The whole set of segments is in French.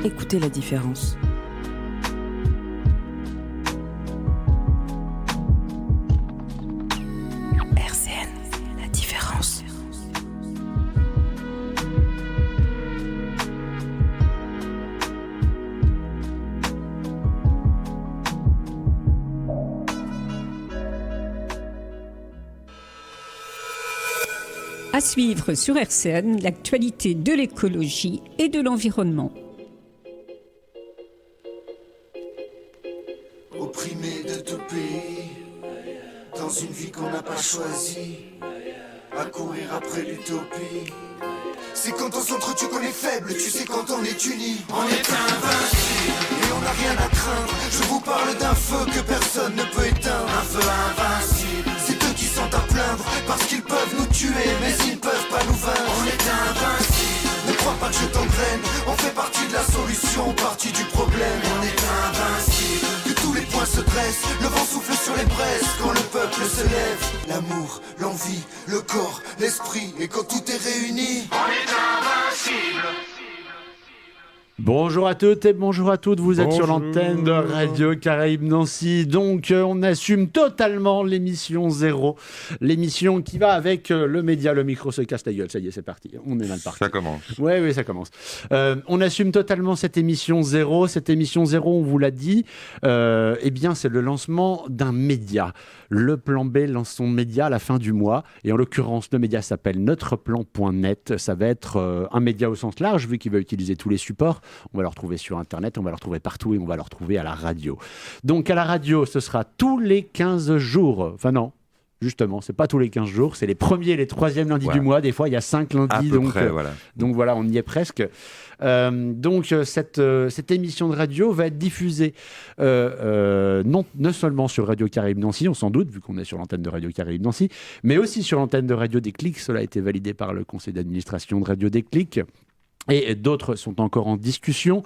Écoutez la différence. RCN, la différence. À suivre sur RCN, l'actualité de l'écologie et de l'environnement. Opprimé de tout pays, dans une vie qu'on n'a pas choisie, à courir après l'utopie. C'est quand on s'entretue qu'on est faible, tu sais quand on est uni, on est invincible et on n'a rien à craindre. Je vous parle d'un feu que personne ne peut éteindre, un feu invincible. C'est eux qui sont à plaindre, parce qu'ils peuvent nous tuer, mais ils ne peuvent pas nous vaincre. On est invincible, ne crois pas que je t'engraine, on fait partie de la solution, partie du problème. On est invincible, que tous les points se dressent, le vent souffle sur les braises quand le peuple se lève. L'amour, l'envie, le corps, l'esprit, et quand tout est réuni, on est invincible. Bonjour à toutes et bonjour à toutes, vous êtes sur l'antenne de Radio Caraïbes Nancy. Donc on assume totalement l'émission 0, l'émission qui va avec le média, le micro se casse la gueule, ça y est c'est parti, on est mal parti. Ça commence. Oui, ça commence. On assume totalement cette émission 0, on vous l'a dit, eh bien c'est le lancement d'un média. Le plan B lance son média à la fin du mois et en l'occurrence le média s'appelle notreplan.net. Ça va être un média au sens large vu qu'il va utiliser tous les supports. On va le retrouver sur internet, on va le retrouver partout et on va le retrouver à la radio. Donc à la radio ce sera tous les 15 jours. Enfin non, justement, c'est pas tous les 15 jours, c'est les premiers et les troisièmes lundis du mois. Des fois, il y a 5 lundis, donc voilà, on y est presque. Donc cette émission de radio va être diffusée non seulement sur Radio Caraïbes Nancy, on s'en doute, vu qu'on est sur l'antenne de Radio Caraïbes Nancy, mais aussi sur l'antenne de Radio Déclic. Cela a été validé par le conseil d'administration de Radio Déclic. Et d'autres sont encore en discussion.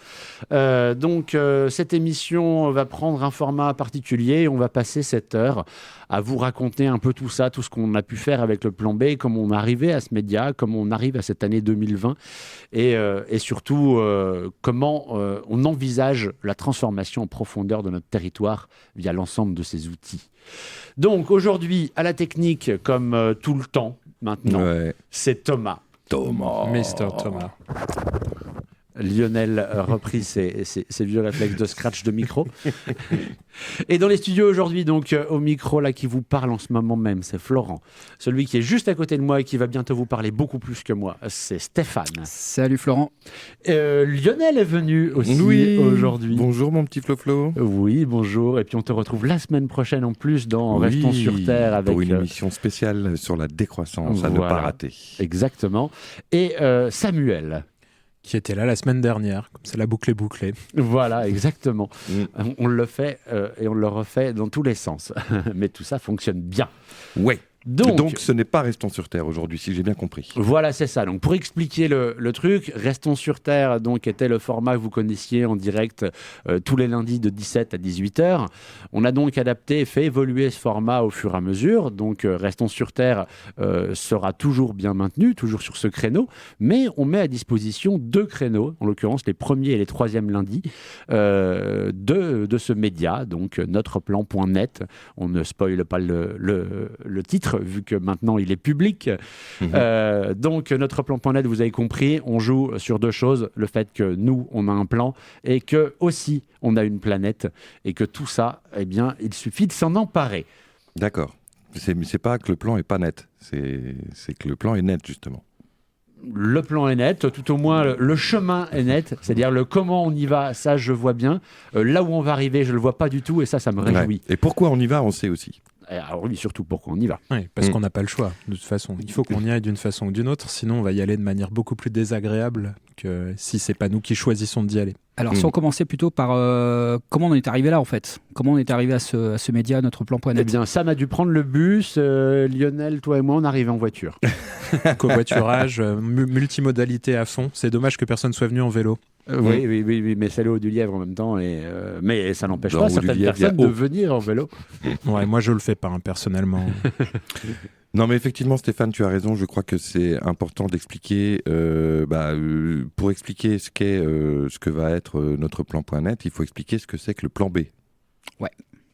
Donc cette émission va prendre un format particulier. On va passer cette heure à vous raconter un peu tout ça, tout ce qu'on a pu faire avec le plan B, comment on est arrivé à ce média, comment on arrive à cette année 2020 et surtout comment on envisage la transformation en profondeur de notre territoire via l'ensemble de ces outils. Donc aujourd'hui, à la technique, comme tout le temps maintenant, c'est Thomas. Mr. Thomas. Lionel repris ses vieux réflexes de scratch de micro. Et dans les studios aujourd'hui, donc au micro là qui vous parle en ce moment même, c'est Florent. Celui qui est juste à côté de moi et qui va bientôt vous parler beaucoup plus que moi, c'est Stéphane. Salut Florent. Lionel est venu aussi aujourd'hui. Bonjour mon petit Flo-Flo. Oui, bonjour. Et puis on te retrouve la semaine prochaine en plus dans Restons sur Terre avec pour une émission spéciale sur la décroissance à ne pas rater. Exactement. Et Samuel. Qui était là la semaine dernière, comme ça la boucle est bouclée. Voilà, exactement. On le fait et on le refait dans tous les sens. Mais tout ça fonctionne bien. Ouais. Donc ce n'est pas Restons sur Terre aujourd'hui, si j'ai bien compris. Voilà, c'est ça. Donc pour expliquer le truc, Restons sur Terre donc, était le format que vous connaissiez en direct tous les lundis de 17 à 18h. On a donc adapté et fait évoluer ce format au fur et à mesure. Donc Restons sur Terre sera toujours bien maintenu, toujours sur ce créneau, mais on met à disposition 2 créneaux, en l'occurrence les premiers et les troisièmes lundis de ce média, donc notreplan.net. On ne spoile pas le titre, vu que maintenant il est public. Donc notreplan.net, vous avez compris, on joue sur 2 choses, le fait que nous on a un plan et que aussi on a une planète et que tout ça, eh bien il suffit de s'en emparer. D'accord, c'est pas que le plan est pas net, c'est que le plan est net justement. Le plan est net, tout au moins le chemin est net, c'est-à-dire le comment on y va, ça je vois bien. Là où on va arriver, je le vois pas du tout et ça me réjouit. Et pourquoi on y va, on sait aussi. Alors oui, surtout pourquoi on y va. Oui, parce qu'on n'a pas le choix, de toute façon. Il faut qu'on y aille d'une façon ou d'une autre, sinon on va y aller de manière beaucoup plus désagréable que si c'est pas nous qui choisissons d'y aller. Alors si on commençait plutôt par comment on est arrivé là en fait. Comment on est arrivé à ce média, notreplan.net. Eh bien Sam a dû prendre le bus, Lionel, toi et moi on arrive en voiture. Covoiturage, multimodalité à fond. C'est dommage que personne soit venu en vélo. Oui, mais c'est le haut du lièvre en même temps. Mais ça n'empêche Dans pas le haut du certaines lièvre, il y a personnes de haut. venir en vélo. Ouais, moi je le fais pas hein, personnellement. Non, mais effectivement, Stéphane, tu as raison. Je crois que c'est important d'expliquer, pour expliquer ce que va être notre plan.net, il faut expliquer ce que c'est que le plan B. Ouais.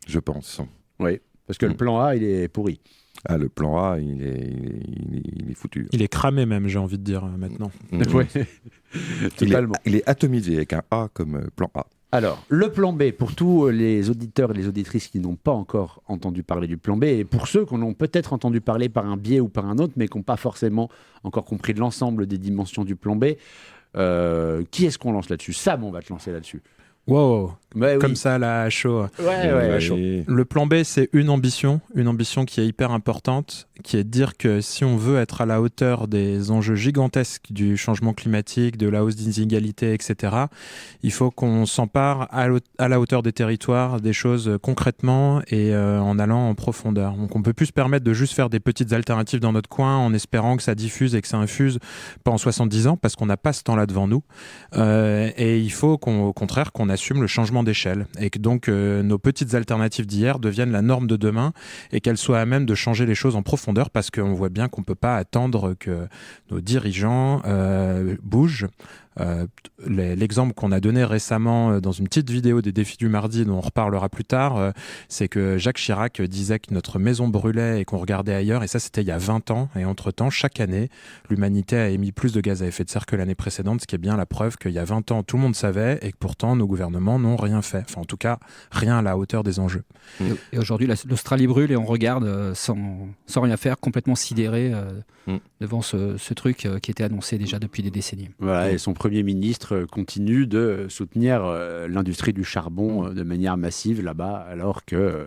Je pense. Oui, parce que le plan A, il est pourri. Ah, le plan A, il est foutu. Il est cramé même, j'ai envie de dire maintenant. Ouais. Totalement. Il est atomisé avec un A comme plan A. Alors, le plan B, pour tous les auditeurs et les auditrices qui n'ont pas encore entendu parler du plan B, et pour ceux qui en ont peut-être entendu parler par un biais ou par un autre, mais qui n'ont pas forcément encore compris l'ensemble des dimensions du plan B, qui est-ce qu'on lance là-dessus ? Sam, on va te lancer là-dessus. Wow, Ouais, comme oui. ça là, à chaud. Ouais, chaud. Le plan B, c'est une ambition qui est hyper importante, qui est de dire que si on veut être à la hauteur des enjeux gigantesques du changement climatique, de la hausse des inégalités, etc., il faut qu'on s'empare à la hauteur des territoires, des choses concrètement et en allant en profondeur. Donc on ne peut plus se permettre de juste faire des petites alternatives dans notre coin en espérant que ça diffuse et que ça infuse pendant 70 ans, parce qu'on n'a pas ce temps-là devant nous. Et il faut au contraire qu'on assume le changement d'échelle et que donc nos petites alternatives d'hier deviennent la norme de demain et qu'elles soient à même de changer les choses en profondeur, parce qu'on voit bien qu'on ne peut pas attendre que nos dirigeants bougent. L'exemple qu'on a donné récemment dans une petite vidéo des défis du mardi, dont on reparlera plus tard, c'est que Jacques Chirac disait que notre maison brûlait et qu'on regardait ailleurs, et ça c'était il y a 20 ans, et entre-temps, chaque année, l'humanité a émis plus de gaz à effet de serre que l'année précédente, ce qui est bien la preuve qu'il y a 20 ans, tout le monde savait, et que pourtant nos gouvernements n'ont rien fait, enfin en tout cas, rien à la hauteur des enjeux. Et aujourd'hui, l'Australie brûle et on regarde sans rien faire, complètement sidéré devant ce truc qui était annoncé déjà depuis des décennies. Voilà, et son Premier ministre continue de soutenir l'industrie du charbon de manière massive là-bas, alors que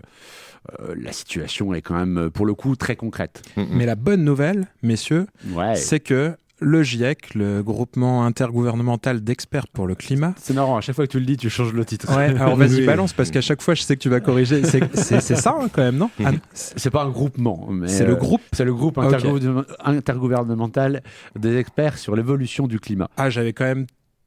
la situation est quand même, pour le coup, très concrète. Mais la bonne nouvelle, messieurs, c'est que le GIEC, le groupement intergouvernemental d'experts pour le climat. C'est marrant, à chaque fois que tu le dis, tu changes le titre. Ouais, alors vas-y, balance, parce qu'à chaque fois, je sais que tu vas corriger. C'est ça, hein, quand même, non ? C'est pas un groupement, mais c'est le groupe. C'est le groupe intergouvernemental des experts sur l'évolution du climat. Ah, j'avais quand même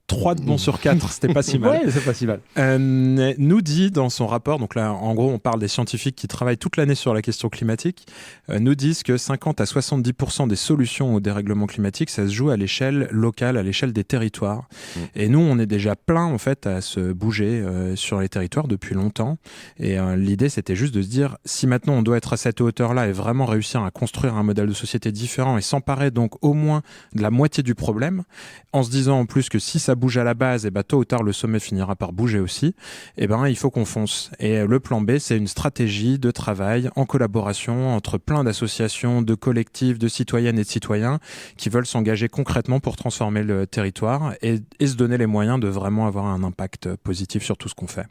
3 de bons sur 4, c'était pas si mal. Ouais, c'est pas si mal. Nous dit dans son rapport, donc là en gros on parle des scientifiques qui travaillent toute l'année sur la question climatique, nous disent que 50 à 70% des solutions au dérèglement climatique, ça se joue à l'échelle locale, à l'échelle des territoires. Et nous on est déjà plein en fait à se bouger sur les territoires depuis longtemps. Et l'idée c'était juste de se dire, si maintenant on doit être à cette hauteur-là et vraiment réussir à construire un modèle de société différent et s'emparer donc au moins de la moitié du problème, en se disant en plus que si ça bouge à la base, et tôt ou tard le sommet finira par bouger aussi, il faut qu'on fonce. Et le plan B, c'est une stratégie de travail en collaboration entre plein d'associations, de collectifs, de citoyennes et de citoyens qui veulent s'engager concrètement pour transformer le territoire et se donner les moyens de vraiment avoir un impact positif sur tout ce qu'on fait.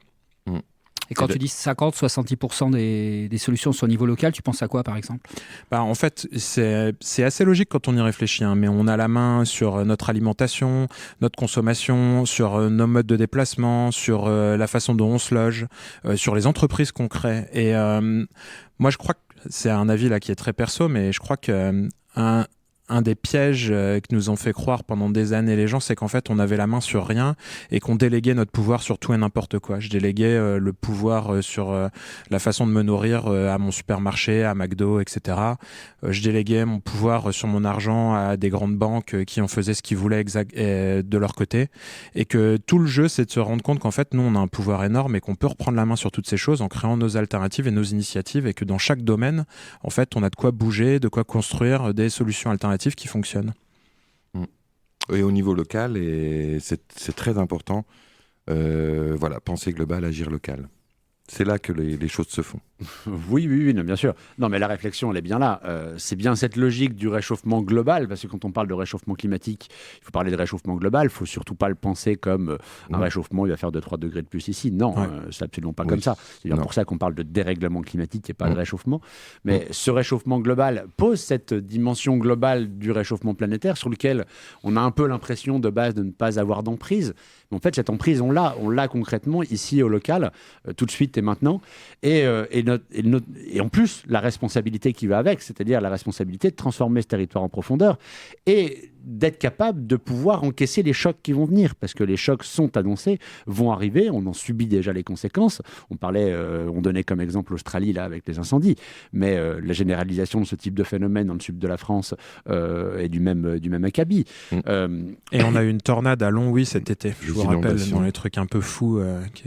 Et quand tu dis 50-70% des solutions sont au niveau local, tu penses à quoi par exemple ? En fait, c'est assez logique quand on y réfléchit, hein, mais on a la main sur notre alimentation, notre consommation, sur nos modes de déplacement, sur la façon dont on se loge, sur les entreprises qu'on crée. Et moi, je crois que c'est un avis là qui est très perso, mais je crois que un des pièges que nous ont fait croire pendant des années les gens, c'est qu'en fait, on avait la main sur rien et qu'on déléguait notre pouvoir sur tout et n'importe quoi. Je déléguais le pouvoir sur la façon de me nourrir à mon supermarché, à McDo, etc. Je déléguais mon pouvoir sur mon argent à des grandes banques qui en faisaient ce qu'ils voulaient de leur côté. Et que tout le jeu, c'est de se rendre compte qu'en fait, nous, on a un pouvoir énorme et qu'on peut reprendre la main sur toutes ces choses en créant nos alternatives et nos initiatives, et que dans chaque domaine, en fait, on a de quoi bouger, de quoi construire des solutions alternatives qui fonctionnent. Et au niveau local, et c'est très important, penser global, agir local. C'est là que les choses se font. Oui, non, bien sûr. Non, mais la réflexion, elle est bien là. C'est bien cette logique du réchauffement global, parce que quand on parle de réchauffement climatique, il faut parler de réchauffement global. Il ne faut surtout pas le penser comme un réchauffement, il va faire 2-3 degrés de plus ici. Non, c'est absolument pas comme ça. C'est bien pour ça qu'on parle de dérèglement climatique et pas de réchauffement. Mais ce réchauffement global pose cette dimension globale du réchauffement planétaire sur lequel on a un peu l'impression de base de ne pas avoir d'emprise. Mais en fait, cette emprise, on l'a concrètement ici au local, tout de suite et maintenant. Et en plus, la responsabilité qui va avec, c'est-à-dire la responsabilité de transformer ce territoire en profondeur et d'être capable de pouvoir encaisser les chocs qui vont venir, parce que les chocs sont annoncés, vont arriver, on en subit déjà les conséquences. On donnait comme exemple l'Australie là avec les incendies, mais la généralisation de ce type de phénomène dans le sud de la France est du même acabit. Et on a eu une tornade à Longwy cet été, je vous rappelle, dans les trucs un peu fous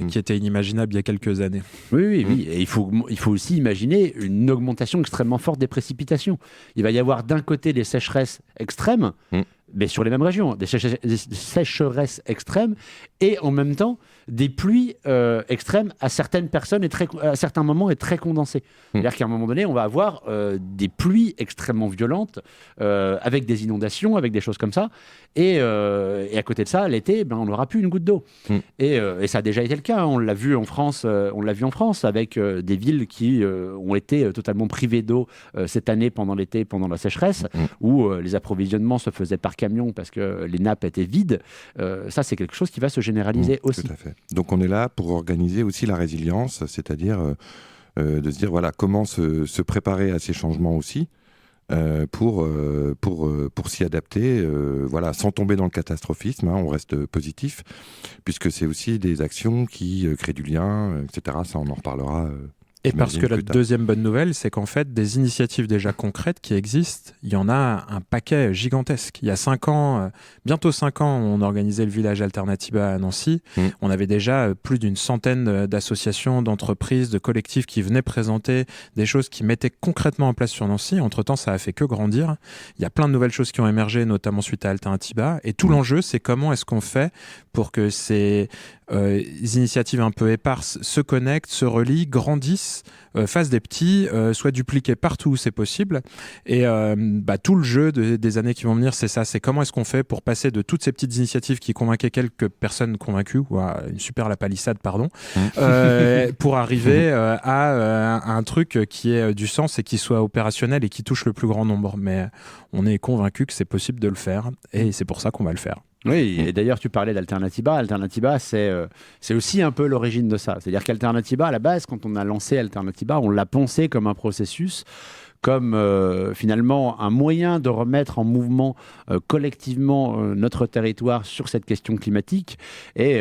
qui étaient inimaginables il y a quelques années. Oui. Et il faut aussi imaginer une augmentation extrêmement forte des précipitations. Il va y avoir d'un côté des sécheresses extrêmes, mais sur les mêmes régions, des sécheresses extrêmes, et en même temps des pluies extrêmes à certaines personnes et à certains moments et très condensées. C'est-à-dire qu'à un moment donné, on va avoir des pluies extrêmement violentes avec des inondations, avec des choses comme ça. Et à côté de ça, l'été, on n'aura plus une goutte d'eau. Et ça a déjà été le cas. On l'a vu en France. Avec des villes qui ont été totalement privées d'eau cette année pendant l'été, pendant la sécheresse, où les approvisionnements se faisaient par camion parce que les nappes étaient vides. Ça, c'est quelque chose qui va se généraliser aussi. Tout à fait. Donc on est là pour organiser aussi la résilience, c'est-à-dire de se dire voilà comment se préparer à ces changements aussi pour s'y adapter, voilà, sans tomber dans le catastrophisme, on reste positif, puisque c'est aussi des actions qui créent du lien, etc. Ça, on en reparlera. Et parce que la deuxième bonne nouvelle, c'est qu'en fait, des initiatives déjà concrètes qui existent, il y en a un paquet gigantesque. Il y a 5 ans, bientôt 5 ans, on organisait le village Alternatiba à Nancy. On avait déjà plus d'une centaine d'associations, d'entreprises, de collectifs qui venaient présenter des choses qui mettaient concrètement en place sur Nancy. Entre-temps, ça a fait que grandir. Il y a plein de nouvelles choses qui ont émergé, notamment suite à Alternatiba. Et tout l'enjeu, c'est comment est-ce qu'on fait pour que ces initiatives un peu éparses se connectent, se relient, grandissent, fassent des petits, soient dupliqués partout où c'est possible. Et tout le jeu des années qui vont venir, c'est ça. C'est comment est-ce qu'on fait pour passer de toutes ces petites initiatives qui convainquaient quelques personnes convaincues, ou à une super la palissade, pardon, pour arriver à un truc qui ait du sens et qui soit opérationnel et qui touche le plus grand nombre. Mais on est convaincu que c'est possible de le faire et c'est pour ça qu'on va le faire. Oui, et d'ailleurs, tu parlais d'Alternatiba. Alternatiba, c'est aussi un peu l'origine de ça. C'est-à-dire qu'Alternatiba, à la base, quand on a lancé Alternatiba, on l'a pensé comme un processus, comme finalement un moyen de remettre en mouvement collectivement notre territoire sur cette question climatique et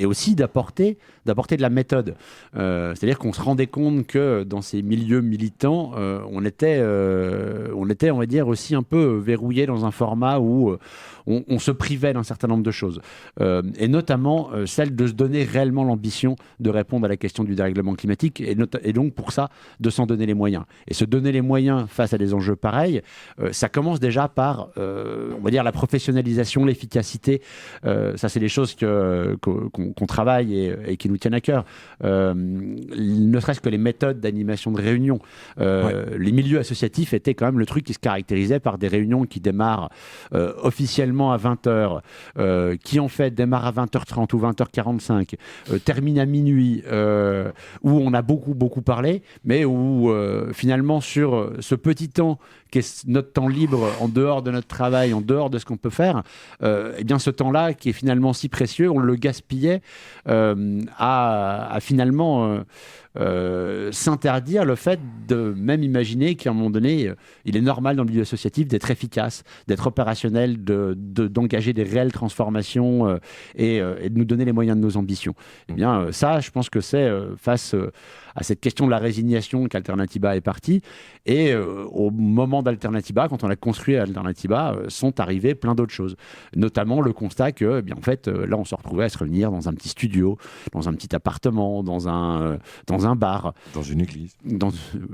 aussi d'apporter de la méthode. C'est-à-dire qu'on se rendait compte que dans ces milieux militants, on était, on va dire, aussi un peu verrouillé dans un format où on se privait d'un certain nombre de choses. Et notamment celle de se donner réellement l'ambition de répondre à la question du dérèglement climatique et donc pour ça, de s'en donner les moyens. Et se donner les moyens face à des enjeux pareils, ça commence déjà par, on va dire, la professionnalisation, l'efficacité. Ça, c'est des choses qu'on travaille et qui nous tiennent à cœur. Ne serait-ce que les méthodes d'animation de réunions. Les milieux associatifs étaient quand même le truc qui se caractérisait par des réunions qui démarrent officiellement à 20h, qui en fait démarrent à 20h30 ou 20h45, terminent à minuit, où on a beaucoup parlé, mais où finalement sur ce petit temps qui est notre temps libre en dehors de notre travail, en dehors de ce qu'on peut faire, eh bien ce temps-là qui est finalement si précieux, on le gaspillait à finalement s'interdire le fait de même imaginer qu'à un moment donné, il est normal dans le milieu associatif d'être efficace, d'être opérationnel, d'engager des réelles transformations et de nous donner les moyens de nos ambitions. Eh bien ça, je pense que c'est face à cette question de la résignation qu'Alternatiba est partie. Et au moment d'Alternatiba, quand on a construit Alternatiba, sont arrivées plein d'autres choses. Notamment le constat que, eh bien, en fait, là, on se retrouvait à se réunir dans un petit studio, dans un petit appartement, dans un bar. Dans une église.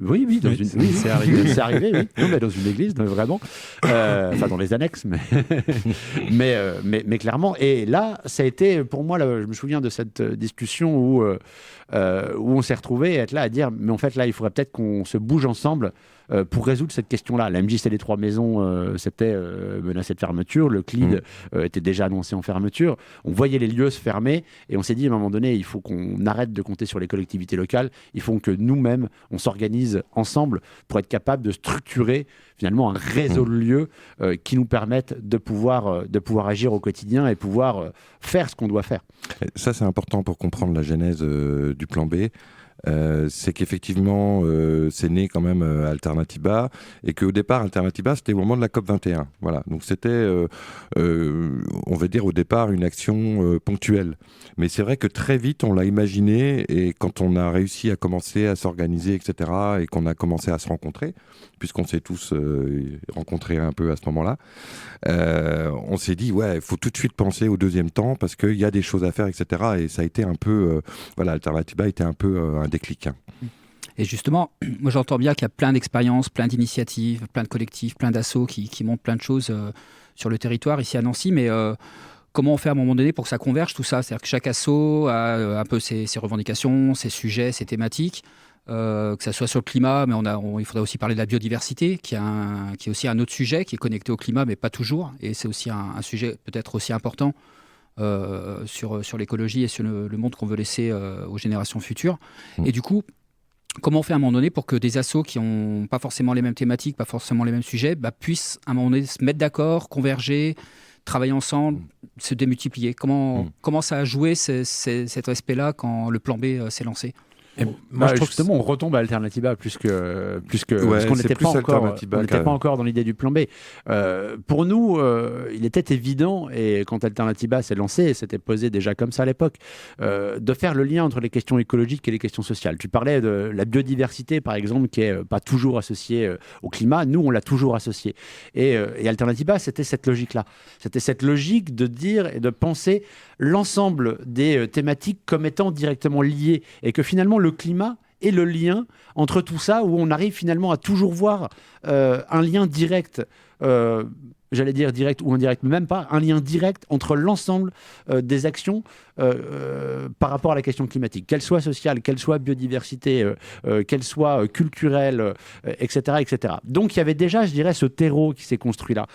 Oui, c'est arrivé. C'est arrivé, oui. Non, mais dans une église, vraiment. Enfin, dans les annexes, mais clairement. Et là, ça a été, pour moi, je me souviens de cette discussion où on s'est retrouvés à être là à dire mais en fait là il faudrait peut-être qu'on se bouge ensemble pour résoudre cette question-là. La MJC des Trois Maisons c'était menacé de fermeture, le CLID était déjà annoncé en fermeture, on voyait les lieux se fermer et on s'est dit à un moment donné il faut qu'on arrête de compter sur les collectivités locales, il faut que nous-mêmes on s'organise ensemble pour être capable de structurer finalement un réseau de lieux qui nous permettent de pouvoir agir au quotidien et pouvoir faire ce qu'on doit faire. Ça c'est important pour comprendre la genèse du plan B. c'est qu'effectivement, c'est né quand même Alternatiba, et qu'au départ, Alternatiba, c'était au moment de la COP21. Voilà. Donc c'était, on va dire au départ, une action ponctuelle. Mais c'est vrai que très vite, on l'a imaginé, et quand on a réussi à commencer à s'organiser, etc., et qu'on a commencé à se rencontrer, puisqu'on s'est tous rencontrés un peu à ce moment-là, on s'est dit, ouais, il faut tout de suite penser au deuxième temps, parce qu'il y a des choses à faire, etc. Et ça a été un peu, voilà, Alternatiba était un peu un déclic. Et justement, moi j'entends bien qu'il y a plein d'expériences, plein d'initiatives, plein de collectifs, plein d'assauts qui montrent plein de choses sur le territoire ici à Nancy, mais comment on fait à un moment donné pour que ça converge tout ça? C'est-à-dire que chaque asso a un peu ses revendications, ses sujets, ses thématiques, que ça soit sur le climat, mais il faudrait aussi parler de la biodiversité, qui est aussi un autre sujet qui est connecté au climat, mais pas toujours, et c'est aussi un sujet peut-être aussi important sur l'écologie et sur le monde qu'on veut laisser aux générations futures. Et du coup, comment on fait à un moment donné pour que des assos qui n'ont pas forcément les mêmes thématiques, pas forcément les mêmes sujets, puissent à un moment donné se mettre d'accord, converger, travailler ensemble, se démultiplier? Comment ça a joué cet aspect-là quand le plan B s'est lancé? Moi, je trouve justement, on retombe à Alternatiba plus que Ouais, parce qu'on c'est n'était plus pas encore dans l'idée du plan B. Pour nous, il était évident, et quand Alternatiba s'est lancé, c'était posé déjà comme ça à l'époque, de faire le lien entre les questions écologiques et les questions sociales. Tu parlais de la biodiversité, par exemple, qui est pas toujours associée au climat. Nous, on l'a toujours associée. Et Alternatiba, c'était cette logique-là. C'était cette logique de dire et de penser l'ensemble des thématiques comme étant directement liées, et que finalement le climat est le lien entre tout ça, où on arrive finalement à toujours voir un lien direct, j'allais dire direct ou indirect, mais même pas, un lien direct entre l'ensemble des actions par rapport à la question climatique, qu'elle soit sociale, qu'elle soit biodiversité, qu'elle soit culturelle, etc., etc. Donc il y avait déjà, je dirais, ce terreau qui s'est construit là.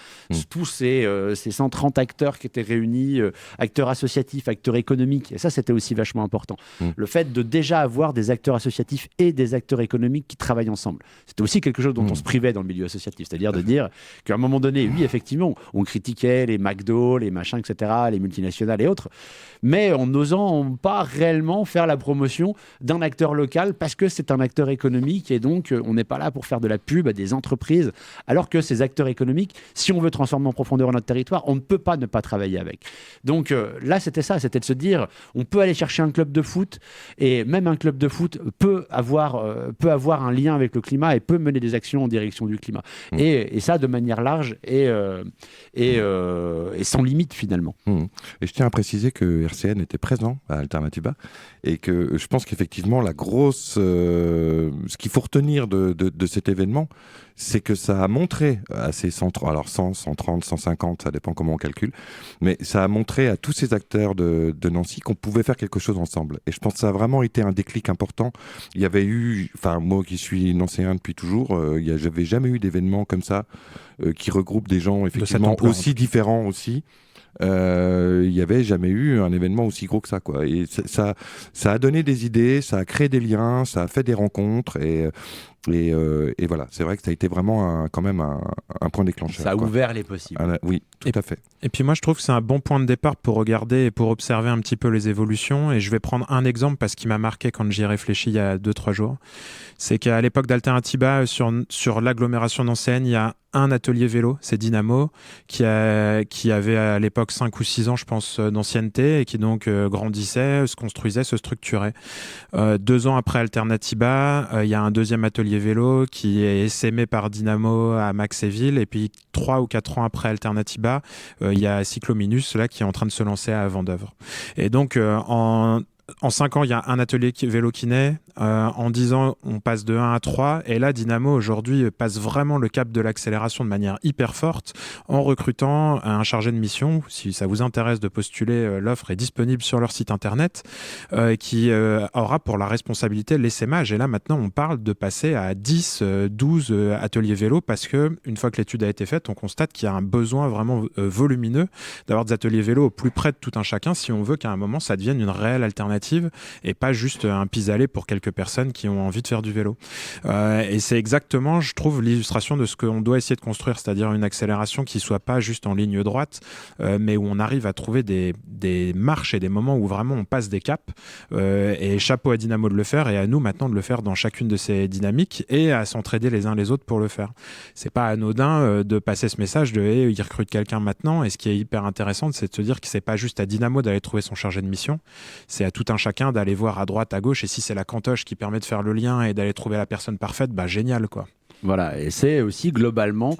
Tous ces 130 acteurs qui étaient réunis, acteurs associatifs, acteurs économiques, et ça c'était aussi vachement important. Le fait de déjà avoir des acteurs associatifs et des acteurs économiques qui travaillent ensemble. C'était aussi quelque chose dont on se privait dans le milieu associatif, c'est-à-dire de dire qu'à un moment donné, oui, effectivement, on critiquait les McDo, les machins, etc., les multinationales et autres, mais en n'osant pas réellement faire la promotion d'un acteur local, parce que c'est un acteur économique, et donc on n'est pas là pour faire de la pub à des entreprises, alors que ces acteurs économiques, si on veut transformer en profondeur notre territoire, on ne peut pas ne pas travailler avec. Donc là, c'était ça, c'était de se dire, on peut aller chercher un club de foot, et même un club de foot peut avoir un lien avec le climat et peut mener des actions en direction du climat. Et ça de manière large et sans limite finalement. Et je tiens à préciser que RCN était présent à Alternatiba, et que je pense qu'effectivement ce qu'il faut retenir de cet événement, c'est que ça a montré à ces 100, alors 100, 130, 150, ça dépend comment on calcule, mais ça a montré à tous ces acteurs de Nancy qu'on pouvait faire quelque chose ensemble. Et je pense que ça a vraiment été un déclic important. Il y avait eu, moi qui suis nancéen depuis toujours, j'avais jamais eu d'événement comme ça qui regroupe des gens effectivement aussi différents aussi. Il n'y avait jamais eu un événement aussi gros que ça, quoi. Et ça a donné des idées, ça a créé des liens, ça a fait des rencontres, et voilà, c'est vrai que ça a été vraiment quand même un point déclencheur. Ça a ouvert les possibles. Oui, tout à fait. Et puis moi, je trouve que c'est un bon point de départ pour regarder et pour observer un petit peu les évolutions. Et je vais prendre un exemple parce qu'il m'a marqué quand j'y ai réfléchi il y a 2-3 jours. C'est qu'à l'époque d'Alternatiba, sur l'agglomération nancéenne, il y a un atelier vélo, c'est Dynamo, qui avait à l'époque 5 ou 6 ans, je pense, d'ancienneté, et qui donc grandissait, se construisait, se structurait. 2 ans après Alternatiba, il y a un deuxième atelier vélo qui est essaimé par Dynamo à Maxéville, et puis 3 ou 4 ans après Alternatiba, il y a Cyclominus là, qui est en train de se lancer à Vendeuvre. Et donc en 5 ans, il y a un atelier vélo qui naît. En 10 ans, on passe de 1 à 3. Et là, Dynamo, aujourd'hui, passe vraiment le cap de l'accélération de manière hyper forte en recrutant un chargé de mission. Si ça vous intéresse de postuler, l'offre est disponible sur leur site internet, qui aura pour la responsabilité l'essaimage. Et là, maintenant, on parle de passer à 10, 12 ateliers vélo, parce que une fois que l'étude a été faite, on constate qu'il y a un besoin vraiment volumineux d'avoir des ateliers vélo au plus près de tout un chacun, si on veut qu'à un moment, ça devienne une réelle alternative alternative et pas juste un pis-aller pour quelques personnes qui ont envie de faire du vélo. Et c'est exactement, je trouve, l'illustration de ce qu'on doit essayer de construire, c'est-à-dire une accélération qui soit pas juste en ligne droite, mais où on arrive à trouver des marches et des moments où vraiment on passe des caps. Et chapeau à Dynamo de le faire et à nous maintenant de le faire dans chacune de ces dynamiques et à s'entraider les uns les autres pour le faire. C'est pas anodin de passer ce message de hey, il recrute quelqu'un maintenant, et ce qui est hyper intéressant, c'est de se dire que c'est pas juste à Dynamo d'aller trouver son chargé de mission, c'est à tout un chacun d'aller voir à droite, à gauche, et si c'est la cantoche qui permet de faire le lien et d'aller trouver la personne parfaite, bah génial quoi. Voilà, et c'est aussi globalement,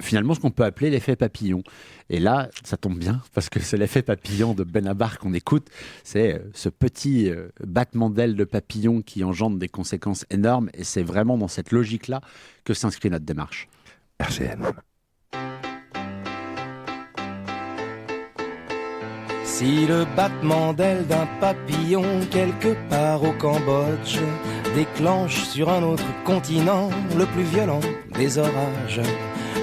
finalement, ce qu'on peut appeler l'effet papillon. Et là, ça tombe bien, parce que c'est l'effet papillon de Benabar qu'on écoute. C'est ce petit battement d'aile de papillon qui engendre des conséquences énormes, et c'est vraiment dans cette logique-là que s'inscrit notre démarche. RCN. Si le battement d'aile d'un papillon quelque part au Cambodge déclenche sur un autre continent le plus violent des orages,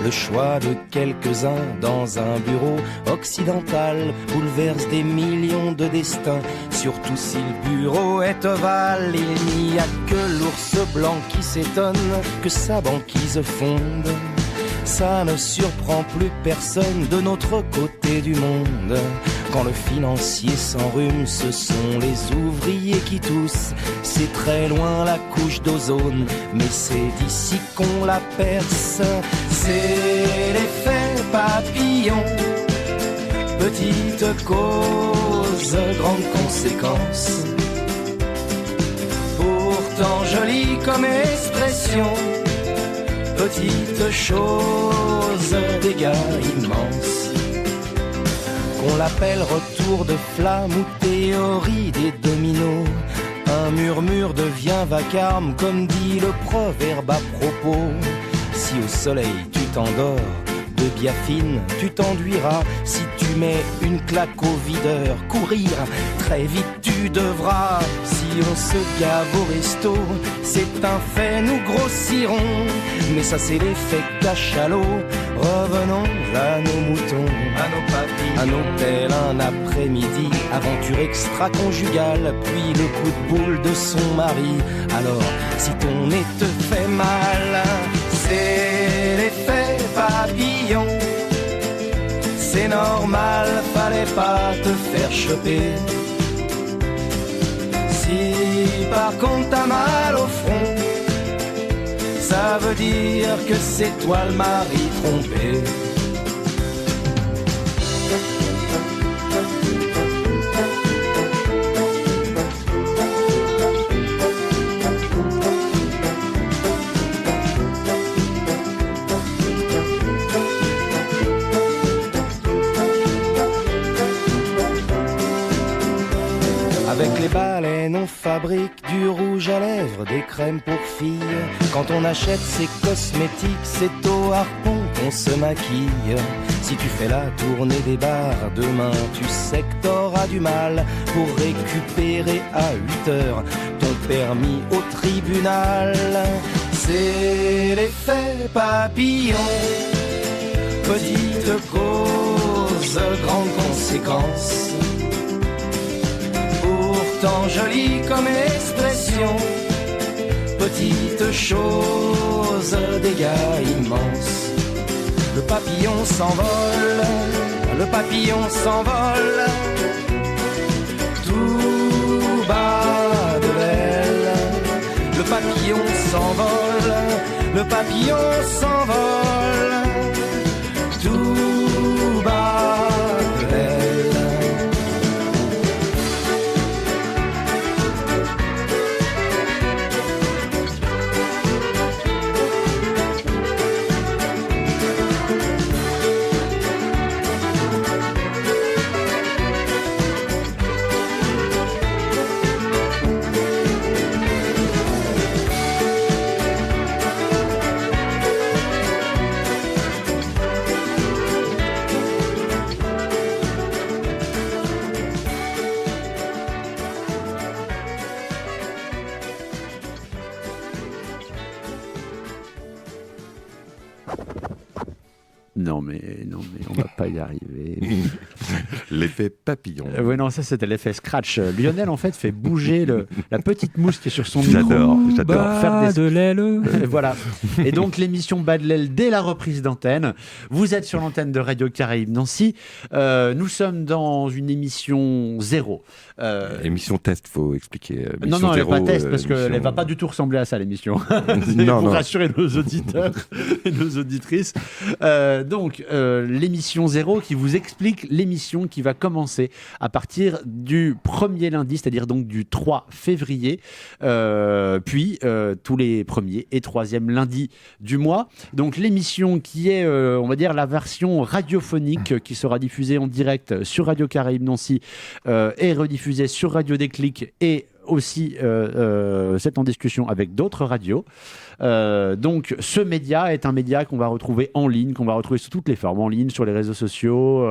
le choix de quelques-uns dans un bureau occidental bouleverse des millions de destins, surtout si le bureau est ovale. Il n'y a que l'ours blanc qui s'étonne que sa banquise fonde. Ça ne surprend plus personne de notre côté du monde. Quand le financier s'enrhume, ce sont les ouvriers qui toussent. C'est très loin la couche d'ozone, mais c'est d'ici qu'on la perce. C'est l'effet papillon, petite cause, grande conséquence. Pourtant jolie comme expression, petite chose, dégâts immenses. Qu'on l'appelle retour de flamme ou théorie des dominos, un murmure devient vacarme, comme dit le proverbe à propos. Si au soleil tu t'endors, de biafine tu t'enduiras. Si tu mets une claque au videur, courir, très vite tu devras. Si on se gave au resto, c'est un fait, nous grossirons. Mais ça c'est l'effet cachalot. Revenons à nos moutons, à nos papilles, à nos tels un après-midi, aventure extra-conjugale, puis le coup de boule de son mari. Alors, si ton nez te fait mal, c'est l'effet papillon. C'est normal, fallait pas te faire choper. Si par contre t'as mal au front, ça veut dire que c'est toi le mari trompé. Avec les baleines on fabrique du rouge à lèvres, des crèmes pour filles. Quand on achète ses cosmétiques, c'est au harpon qu'on se maquille. Si tu fais la tournée des bars, demain tu sais que t'auras du mal pour récupérer à 8 heures ton permis au tribunal. C'est l'effet papillon, petite cause, grande conséquence. Pourtant jolie comme expression, petite chose, dégâts immenses. Le papillon s'envole, le papillon s'envole, tout bas de l'aile. Le papillon s'envole, le papillon s'envole, tout bas de l'aile. Non mais on va pas y arriver. L'effet papillon. Oui, non, ça c'était l'effet scratch. Lionel, en fait, fait bouger la petite mousse qui est sur son micro. J'adore. Faire de l'aile. Voilà. Et donc, l'émission Bas de l'aile dès la reprise d'antenne. Vous êtes sur l'antenne de Radio Caraïbes Nancy. Nous sommes dans une émission 0. Émission test, faut expliquer. Non, elle n'est pas test, parce émission... qu'elle ne va pas du tout ressembler à ça, l'émission. Non, pour non. rassurer nos auditeurs et nos auditrices. Donc, l'émission 0 qui vous explique l'émission qui va commencer à partir du premier lundi, c'est-à-dire donc du 3 février, puis tous les premiers et troisièmes lundis du mois. Donc, l'émission qui est, on va dire, la version radiophonique qui sera diffusée en direct sur Radio Caraïbes Nancy et rediffusée sur Radio Déclic et aussi c'est en discussion avec d'autres radios. Donc ce média est un média qu'on va retrouver en ligne, qu'on va retrouver sous toutes les formes, en ligne, sur les réseaux sociaux,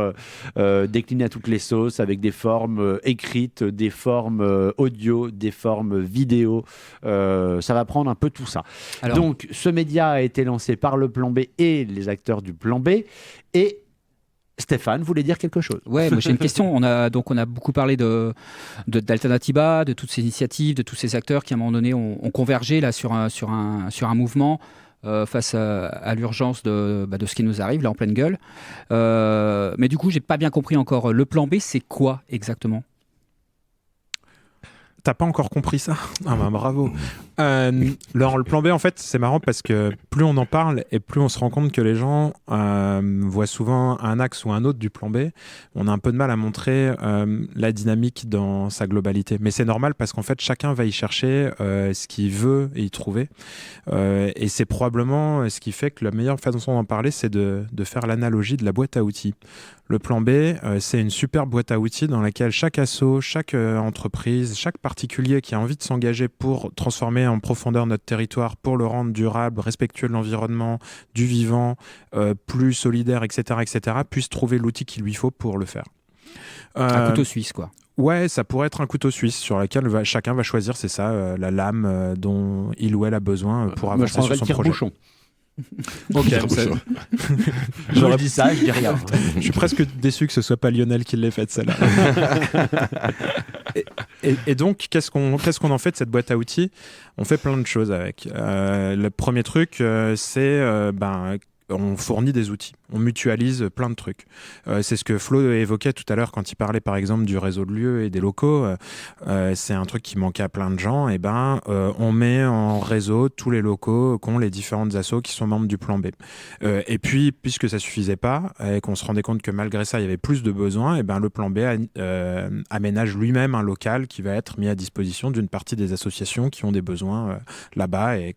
décliné à toutes les sauces, avec des formes écrites, des formes audio, des formes vidéo. Ça va prendre un peu tout ça. Alors... Donc ce média a été lancé par le Plan B et les acteurs du Plan B. Et Stéphane voulait dire quelque chose. Ouais, moi j'ai une question. On a beaucoup parlé d'Alternativa, de toutes ces initiatives, de tous ces acteurs qui à un moment donné ont convergé là sur un mouvement face à l'urgence de ce qui nous arrive là en pleine gueule. Mais du coup, j'ai pas bien compris encore. Le Plan B, c'est quoi exactement ? T'as pas encore compris ça ? Ah bah bravo. Le Plan B, en fait, c'est marrant parce que plus on en parle et plus on se rend compte que les gens voient souvent un axe ou un autre du Plan B. On a un peu de mal à montrer la dynamique dans sa globalité. Mais c'est normal parce qu'en fait, chacun va y chercher ce qu'il veut y trouver. Et c'est probablement ce qui fait que la meilleure façon d'en parler, c'est de faire l'analogie de la boîte à outils. Le Plan B, c'est une super boîte à outils dans laquelle chaque asso, chaque entreprise, chaque particulier qui a envie de s'engager pour transformer en profondeur notre territoire, pour le rendre durable, respectueux de l'environnement, du vivant, plus solidaire, etc., puisse trouver l'outil qu'il lui faut pour le faire. Un couteau suisse, quoi. Ouais, ça pourrait être un couteau suisse sur lequel chacun va choisir, c'est ça, la lame dont il ou elle a besoin pour avancer sur son projet. Bouchon. Ok, je dis ça, je dis rien. Je suis presque déçu que ce soit pas Lionel qui l'ait faite, celle-là. et donc, qu'est-ce qu'on en fait de cette boîte à outils ? On fait plein de choses avec. Le premier truc, c'est on fournit des outils, on mutualise plein de trucs. C'est ce que Flo évoquait tout à l'heure quand il parlait par exemple du réseau de lieux et des locaux. C'est un truc qui manquait à plein de gens. Et on met en réseau tous les locaux qu'ont les différentes assos qui sont membres du Plan B. Et puis, puisque ça suffisait pas et qu'on se rendait compte que malgré ça, il y avait plus de besoins, le Plan B aménage lui-même un local qui va être mis à disposition d'une partie des associations qui ont des besoins là-bas et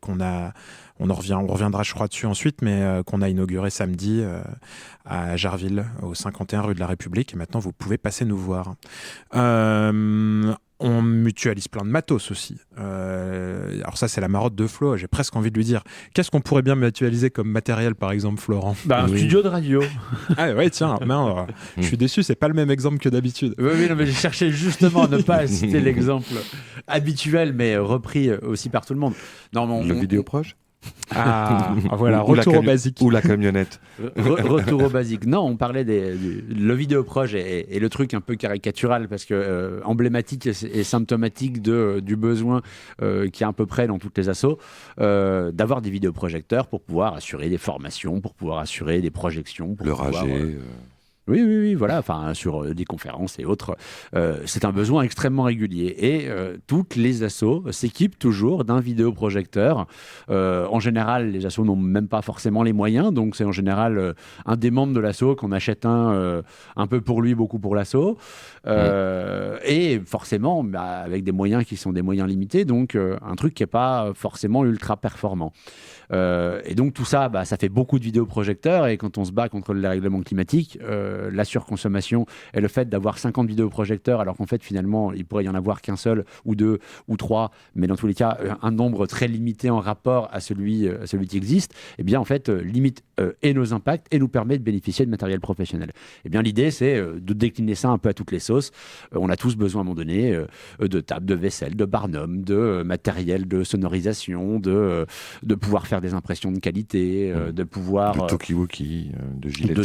on reviendra, je crois, dessus ensuite, mais qu'on a inauguré samedi à Jarville, au 51 rue de la République. Et maintenant, vous pouvez passer nous voir. On mutualise plein de matos aussi. Alors ça, c'est la marotte de Flo. J'ai presque envie de lui dire, qu'est-ce qu'on pourrait bien mutualiser comme matériel, par exemple, Florent ? Un studio de radio. Ah ouais, tiens, je suis déçu, c'est pas le même exemple que d'habitude. Oui, non, mais j'ai cherché justement à ne pas citer l'exemple habituel, mais repris aussi par tout le monde. Non, le vidéoproche ? Voilà, retour au basique. Ou la camionnette. Retour au basique. Non, on parlait le vidéoproche et le truc un peu caricatural parce que emblématique et symptomatique du besoin qui est à peu près dans toutes les assos d'avoir des vidéoprojecteurs pour pouvoir assurer des formations, pour pouvoir assurer des projections. Pour rager. Oui, voilà, sur des conférences et autres. C'est un besoin extrêmement régulier. Et toutes les assos s'équipent toujours d'un vidéoprojecteur. En général, les assos n'ont même pas forcément les moyens. Donc, c'est en général un des membres de l'asso qu'on achète un peu pour lui, beaucoup pour l'asso. Et forcément, avec des moyens qui sont des moyens limités. Donc, un truc qui n'est pas forcément ultra performant. Et donc, tout ça, ça fait beaucoup de vidéoprojecteurs. Et quand on se bat contre le dérèglement climatique, la surconsommation et le fait d'avoir 50 vidéoprojecteurs alors qu'en fait finalement il pourrait y en avoir qu'un seul ou deux ou trois, mais dans tous les cas un nombre très limité en rapport à celui qui existe, et bien en fait limite et nos impacts et nous permet de bénéficier de matériel professionnel. Et bien l'idée c'est de décliner ça un peu à toutes les sauces. On a tous besoin à un moment donné de tables, de vaisselle, de barnum, de matériel de sonorisation, de pouvoir faire des impressions de qualité, de pouvoir de talkie-walkie, de gilets de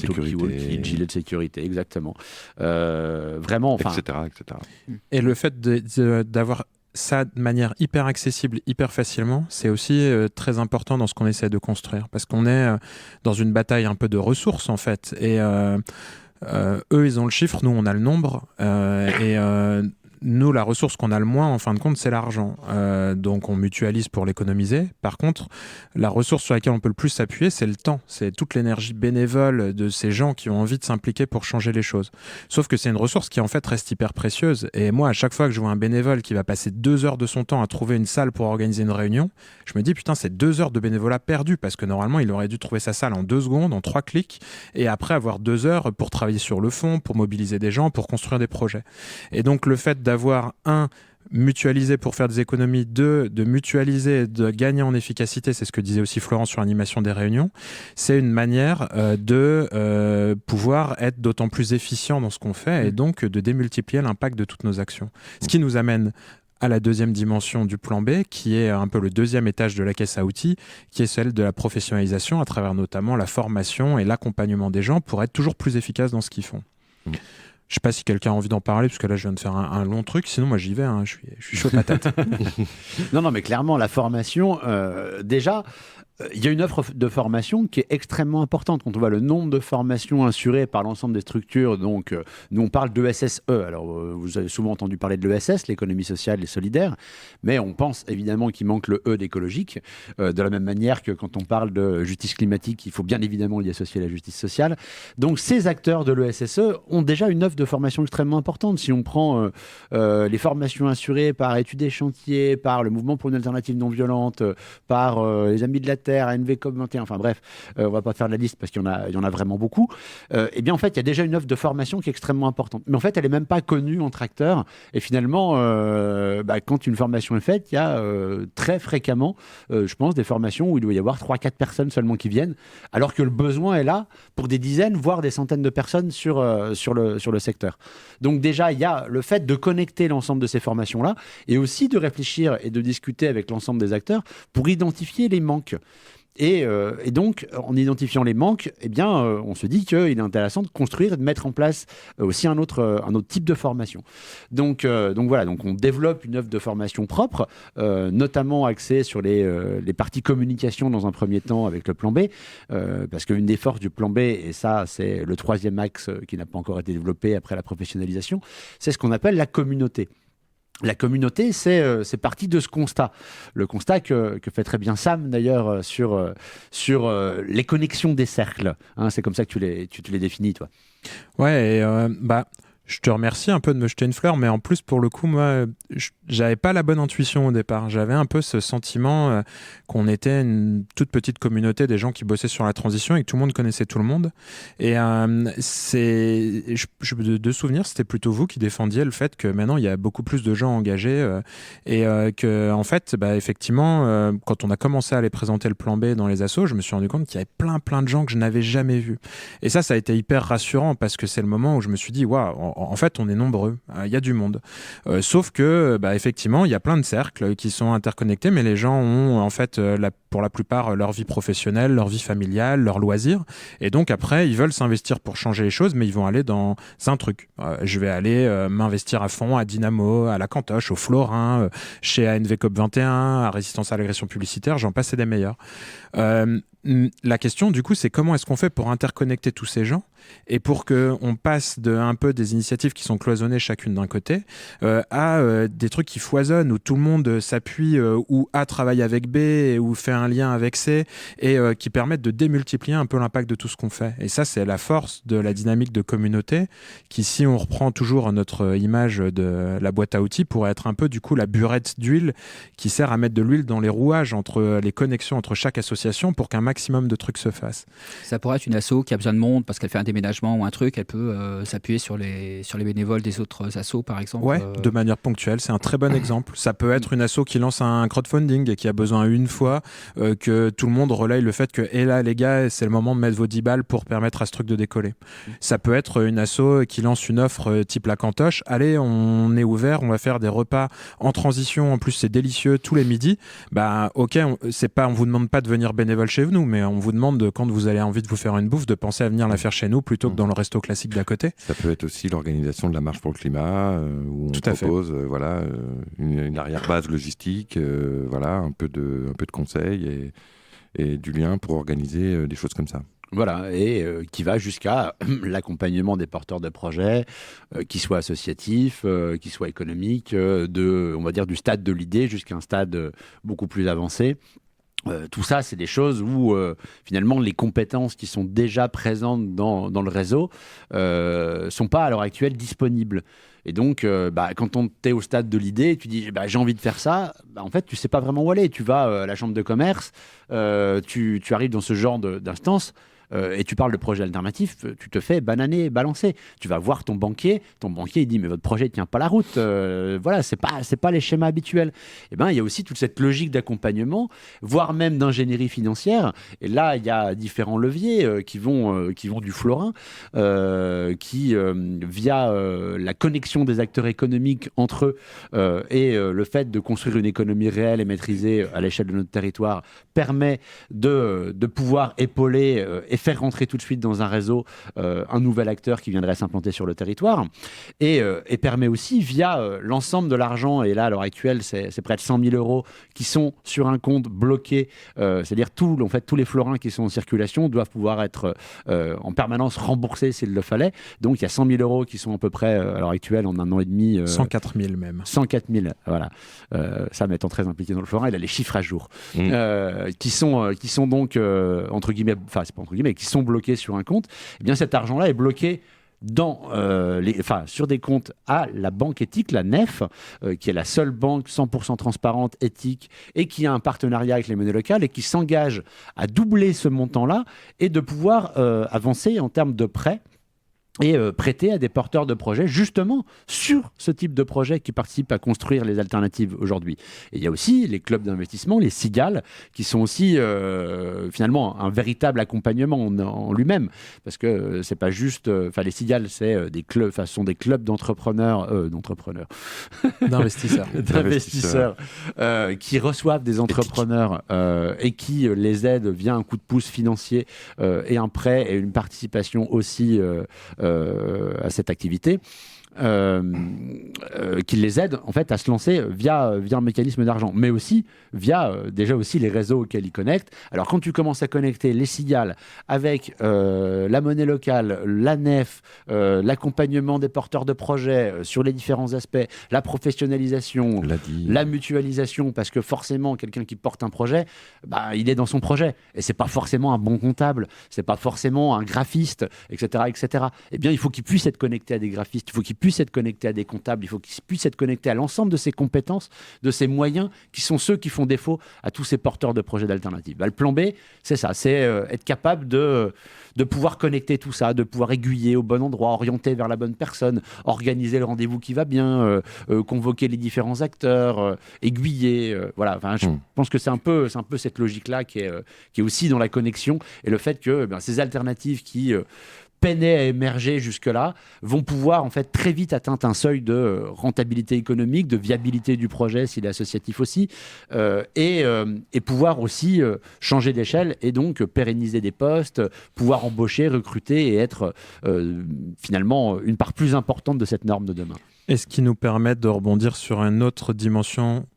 sécurité. sécurité, exactement. Vraiment, enfin... etc., etc. Et le fait d'avoir ça de manière hyper accessible, hyper facilement, c'est aussi très important dans ce qu'on essaie de construire. Parce qu'on est dans une bataille un peu de ressources, en fait. Et eux, ils ont le chiffre, nous, on a le nombre. Nous, la ressource qu'on a le moins, en fin de compte, c'est l'argent. Donc, on mutualise pour l'économiser. Par contre, la ressource sur laquelle on peut le plus s'appuyer, c'est le temps. C'est toute l'énergie bénévole de ces gens qui ont envie de s'impliquer pour changer les choses. Sauf que c'est une ressource qui, en fait, reste hyper précieuse. Et moi, à chaque fois que je vois un bénévole qui va passer 2 heures de son temps à trouver une salle pour organiser une réunion, je me dis, putain, c'est 2 heures de bénévolat perdu, parce que normalement, il aurait dû trouver sa salle en 2 secondes, en 3 clics, et après avoir 2 heures pour travailler sur le fond, pour mobiliser des gens, pour construire des projets. Et donc, le fait d'avoir mutualiser pour faire des économies, 2, de mutualiser, de gagner en efficacité, c'est ce que disait aussi Florent sur l'animation des réunions, c'est une manière de pouvoir être d'autant plus efficient dans ce qu'on fait et donc de démultiplier l'impact de toutes nos actions. Ce qui nous amène à la deuxième dimension du plan B, qui est un peu le deuxième étage de la caisse à outils, qui est celle de la professionnalisation à travers notamment la formation et l'accompagnement des gens pour être toujours plus efficaces dans ce qu'ils font. Je ne sais pas si quelqu'un a envie d'en parler, parce que là, je viens de faire un long truc. Sinon, moi, j'y vais. Hein. Je suis chaud patate. Non, mais clairement, la formation, déjà, il y a une offre de formation qui est extrêmement importante. Quand on voit le nombre de formations assurées par l'ensemble des structures, donc nous, on parle d'ESSE. Alors, vous avez souvent entendu parler de l'ESS, l'économie sociale et solidaire, mais on pense évidemment qu'il manque le E d'écologique. De la même manière que quand on parle de justice climatique, il faut bien évidemment y associer la justice sociale. Donc, ces acteurs de l'ESSE ont déjà une offre de formation extrêmement importante. Si on prend les formations assurées par Études et Chantiers, par le Mouvement pour une alternative non violente, par les Amis de la Terre, ANVCOM 21, enfin bref, on va pas faire de la liste parce qu'il y en a vraiment beaucoup. Eh bien, en fait, il y a déjà une offre de formation qui est extrêmement importante. Mais en fait, elle n'est même pas connue entre acteurs. Et finalement, quand une formation est faite, il y a très fréquemment, je pense, des formations où il doit y avoir 3-4 personnes seulement qui viennent, alors que le besoin est là pour des dizaines, voire des centaines de personnes sur le secteur. Donc déjà, il y a le fait de connecter l'ensemble de ces formations-là et aussi de réfléchir et de discuter avec l'ensemble des acteurs pour identifier les manques. Et donc, en identifiant les manques, eh bien, on se dit qu'il est intéressant de construire et de mettre en place aussi un autre type de formation. Donc voilà, donc on développe une offre de formation propre, notamment axée sur les parties communication dans un premier temps avec le plan B, parce qu'une des forces du plan B, et ça c'est le troisième axe qui n'a pas encore été développé après la professionnalisation, c'est ce qu'on appelle la communauté. La communauté, c'est parti de ce constat. Le constat que fait très bien Sam, d'ailleurs, sur les connexions des cercles. Hein, c'est comme ça que tu te les définis, toi. Ouais, je te remercie un peu de me jeter une fleur, mais en plus, pour le coup, moi, j'avais pas la bonne intuition au départ. J'avais un peu ce sentiment qu'on était une toute petite communauté des gens qui bossaient sur la transition et que tout le monde connaissait tout le monde. Et de souvenir, c'était plutôt vous qui défendiez le fait que maintenant, il y a beaucoup plus de gens engagés et que, en fait, effectivement, quand on a commencé à aller présenter le plan B dans les assos, je me suis rendu compte qu'il y avait plein de gens que je n'avais jamais vus. Et ça a été hyper rassurant parce que c'est le moment où je me suis dit, waouh, en fait, on est nombreux, il y a du monde. Sauf que, effectivement, il y a plein de cercles qui sont interconnectés, mais les gens ont, en fait, pour la plupart, leur vie professionnelle, leur vie familiale, leurs loisirs. Et donc, après, ils veulent s'investir pour changer les choses, mais ils vont aller dans un truc. Je vais aller m'investir à fond à Dynamo, à la Cantoche, au Florin, chez ANVCOP 21, à Résistance à l'agression publicitaire, j'en passe et des meilleurs. La question, du coup, c'est comment est-ce qu'on fait pour interconnecter tous ces gens et pour qu'on passe un peu des initiatives qui sont cloisonnées chacune d'un côté à des trucs qui foisonnent, où tout le monde s'appuie ou A travaille avec B ou fait un lien avec C et qui permettent de démultiplier un peu l'impact de tout ce qu'on fait. Et ça, c'est la force de la dynamique de communauté qui, si on reprend toujours notre image de la boîte à outils, pourrait être un peu du coup la burette d'huile qui sert à mettre de l'huile dans les rouages entre les connexions entre chaque association pour qu'un maximum de trucs se fassent. Ça pourrait être une asso qui a besoin de monde parce qu'elle fait un déménagement ou un truc, elle peut s'appuyer sur les bénévoles des autres assos par exemple. Ouais, de manière ponctuelle, c'est un très bon exemple. Ça peut être une asso qui lance un crowdfunding et qui a besoin une fois que tout le monde relaye le fait que là les gars, c'est le moment de mettre vos 10 balles pour permettre à ce truc de décoller. Ça peut être une asso qui lance une offre type la Cantoche, allez, on est ouvert, on va faire des repas en transition, en plus c'est délicieux tous les midis. Ok, on vous demande pas de venir bénévole chez nous, mais on vous demande quand vous avez envie de vous faire une bouffe de penser à venir la faire chez nous nous plutôt que dans le resto classique d'à côté. Ça peut être aussi l'organisation de la marche pour le climat, où on propose une arrière-base logistique, un peu de conseils et du lien pour organiser des choses comme ça. Voilà, et qui va jusqu'à l'accompagnement des porteurs de projets, qui soient associatifs, qui soient économiques, on va dire du stade de l'idée jusqu'à un stade beaucoup plus avancé. Tout ça, c'est des choses où finalement les compétences qui sont déjà présentes dans le réseau sont pas à l'heure actuelle disponibles. Et donc, quand on est au stade de l'idée, tu dis j'ai envie de faire ça, en fait, tu sais pas vraiment où aller. Tu vas à la chambre de commerce, tu arrives dans ce genre d'instance. Et tu parles de projet alternatif, tu te fais bananer, balancer. Tu vas voir ton banquier il dit mais votre projet ne tient pas la route. Voilà, c'est pas les schémas habituels. Et ben il y a aussi toute cette logique d'accompagnement, voire même d'ingénierie financière. Et là il y a différents leviers qui vont du florin, qui via la connexion des acteurs économiques entre eux et le fait de construire une économie réelle et maîtrisée à l'échelle de notre territoire permet de pouvoir épauler et faire rentrer tout de suite dans un réseau un nouvel acteur qui viendrait s'implanter sur le territoire, et permet aussi via l'ensemble de l'argent, et là à l'heure actuelle c'est près de 100 000 euros qui sont sur un compte bloqué, c'est-à-dire tous les florins qui sont en circulation doivent pouvoir être en permanence remboursés s'il le fallait. Donc il y a 100 000 euros qui sont à peu près à l'heure actuelle en un an et demi 104 000 même 104 000, voilà. Sam étant très impliqué dans le florin, il a les chiffres à jour, qui sont donc entre guillemets, enfin c'est pas entre guillemets, qui sont bloqués sur un compte. Eh bien cet argent-là est bloqué sur des comptes à la banque éthique, la NEF, qui est la seule banque 100% transparente, éthique, et qui a un partenariat avec les monnaies locales et qui s'engage à doubler ce montant-là et de pouvoir avancer en termes de prêts et prêter à des porteurs de projets justement sur ce type de projet qui participent à construire les alternatives aujourd'hui. Et il y a aussi les clubs d'investissement, les cigales, qui sont aussi finalement un véritable accompagnement en lui-même, parce que c'est pas juste, les cigales c'est des clubs, sont des clubs d'investisseurs qui reçoivent des entrepreneurs et qui les aident via un coup de pouce financier et un prêt et une participation aussi à cette activité, qui les aident en fait à se lancer via un mécanisme d'argent, mais aussi via déjà aussi les réseaux auxquels ils connectent. Alors quand tu commences à connecter les cigales avec la monnaie locale, la NEF, l'accompagnement des porteurs de projets sur les différents aspects, la professionnalisation, la mutualisation, parce que forcément quelqu'un qui porte un projet, il est dans son projet et c'est pas forcément un bon comptable, c'est pas forcément un graphiste, etc., etc. Eh bien il faut qu'il puisse être connecté à des graphistes, il faut qu'il puisse être connecté à des comptables, il faut qu'il puisse être connecté à l'ensemble de ses compétences, de ses moyens, qui sont ceux qui font défaut à tous ces porteurs de projets d'alternatives. Le plan B, c'est ça, c'est être capable de pouvoir connecter tout ça, de pouvoir aiguiller au bon endroit, orienter vers la bonne personne, organiser le rendez-vous qui va bien, convoquer les différents acteurs, aiguiller. Voilà. Enfin, je pense que c'est un peu cette logique-là qui est aussi dans la connexion, et le fait que ces alternatives qui peinaient à émerger jusque-là, vont pouvoir en fait très vite atteindre un seuil de rentabilité économique, de viabilité du projet s'il est associatif aussi, et pouvoir aussi changer d'échelle et donc pérenniser des postes, pouvoir embaucher, recruter et être finalement une part plus importante de cette norme de demain. Et ce qui nous permet de rebondir sur une autre dimension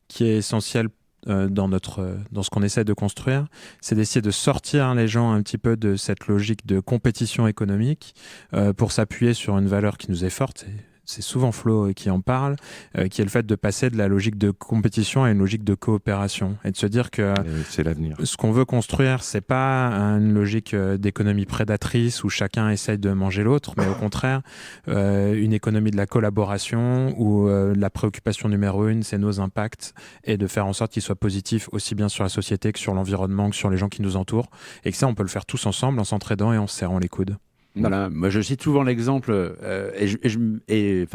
qui est essentielle dans ce qu'on essaie de construire, c'est d'essayer de sortir les gens un petit peu de cette logique de compétition économique pour s'appuyer sur une valeur qui nous est forte. C'est souvent Flo qui en parle, qui est le fait de passer de la logique de compétition à une logique de coopération et de se dire que c'est l'avenir. Ce qu'on veut construire, c'est pas une logique d'économie prédatrice où chacun essaye de manger l'autre, mais au contraire, une économie de la collaboration où la préoccupation numéro 1, c'est nos impacts et de faire en sorte qu'ils soient positifs aussi bien sur la société que sur l'environnement, que sur les gens qui nous entourent, et que ça, on peut le faire tous ensemble en s'entraidant et en se serrant les coudes. Voilà, moi je cite souvent l'exemple et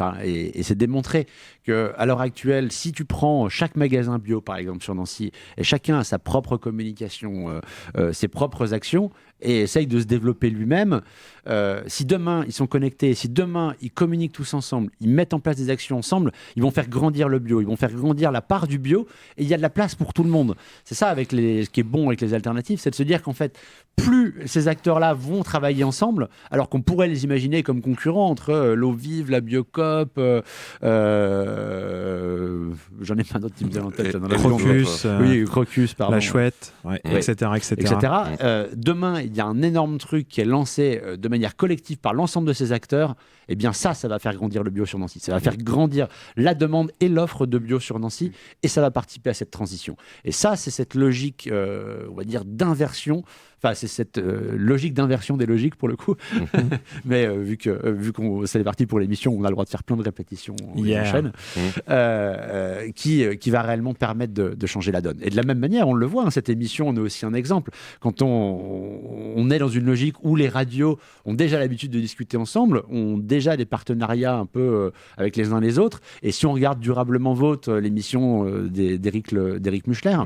c'est démontré qu'à l'heure actuelle, si tu prends chaque magasin bio par exemple sur Nancy et chacun a sa propre communication, ses propres actions et essaye de se développer lui-même, si demain ils sont connectés, si demain ils communiquent tous ensemble, ils mettent en place des actions ensemble, ils vont faire grandir le bio, ils vont faire grandir la part du bio et il y a de la place pour tout le monde. C'est ça ce qui est bon avec les alternatives, c'est de se dire qu'en fait, plus ces acteurs-là vont travailler ensemble, alors qu'on pourrait les imaginer comme concurrents entre l'eau vive, la Biocoop, j'en ai pas d'autres qui me viennent en tête. Crocus, Crocus, pardon. La Chouette, etc. Demain, il y a un énorme truc qui est lancé de manière collective par l'ensemble de ces acteurs. Eh bien ça va faire grandir le bio sur Nancy. Ça va faire grandir la demande et l'offre de bio sur Nancy et ça va participer à cette transition. Et ça, c'est cette logique, on va dire, d'inversion. Enfin, c'est cette logique d'inversion des logiques pour le coup. Mais vu qu'on c'est parti pour l'émission, on a le droit de faire plein de répétitions en chaîne, qui va réellement permettre de changer la donne. Et de la même manière, on le voit, cette émission, on est aussi un exemple. Quand on est dans une logique où les radios ont déjà l'habitude de discuter ensemble, ont déjà des partenariats un peu avec les uns les autres. Et si on regarde Durablement Vôtre, l'émission d'Éric Muchler,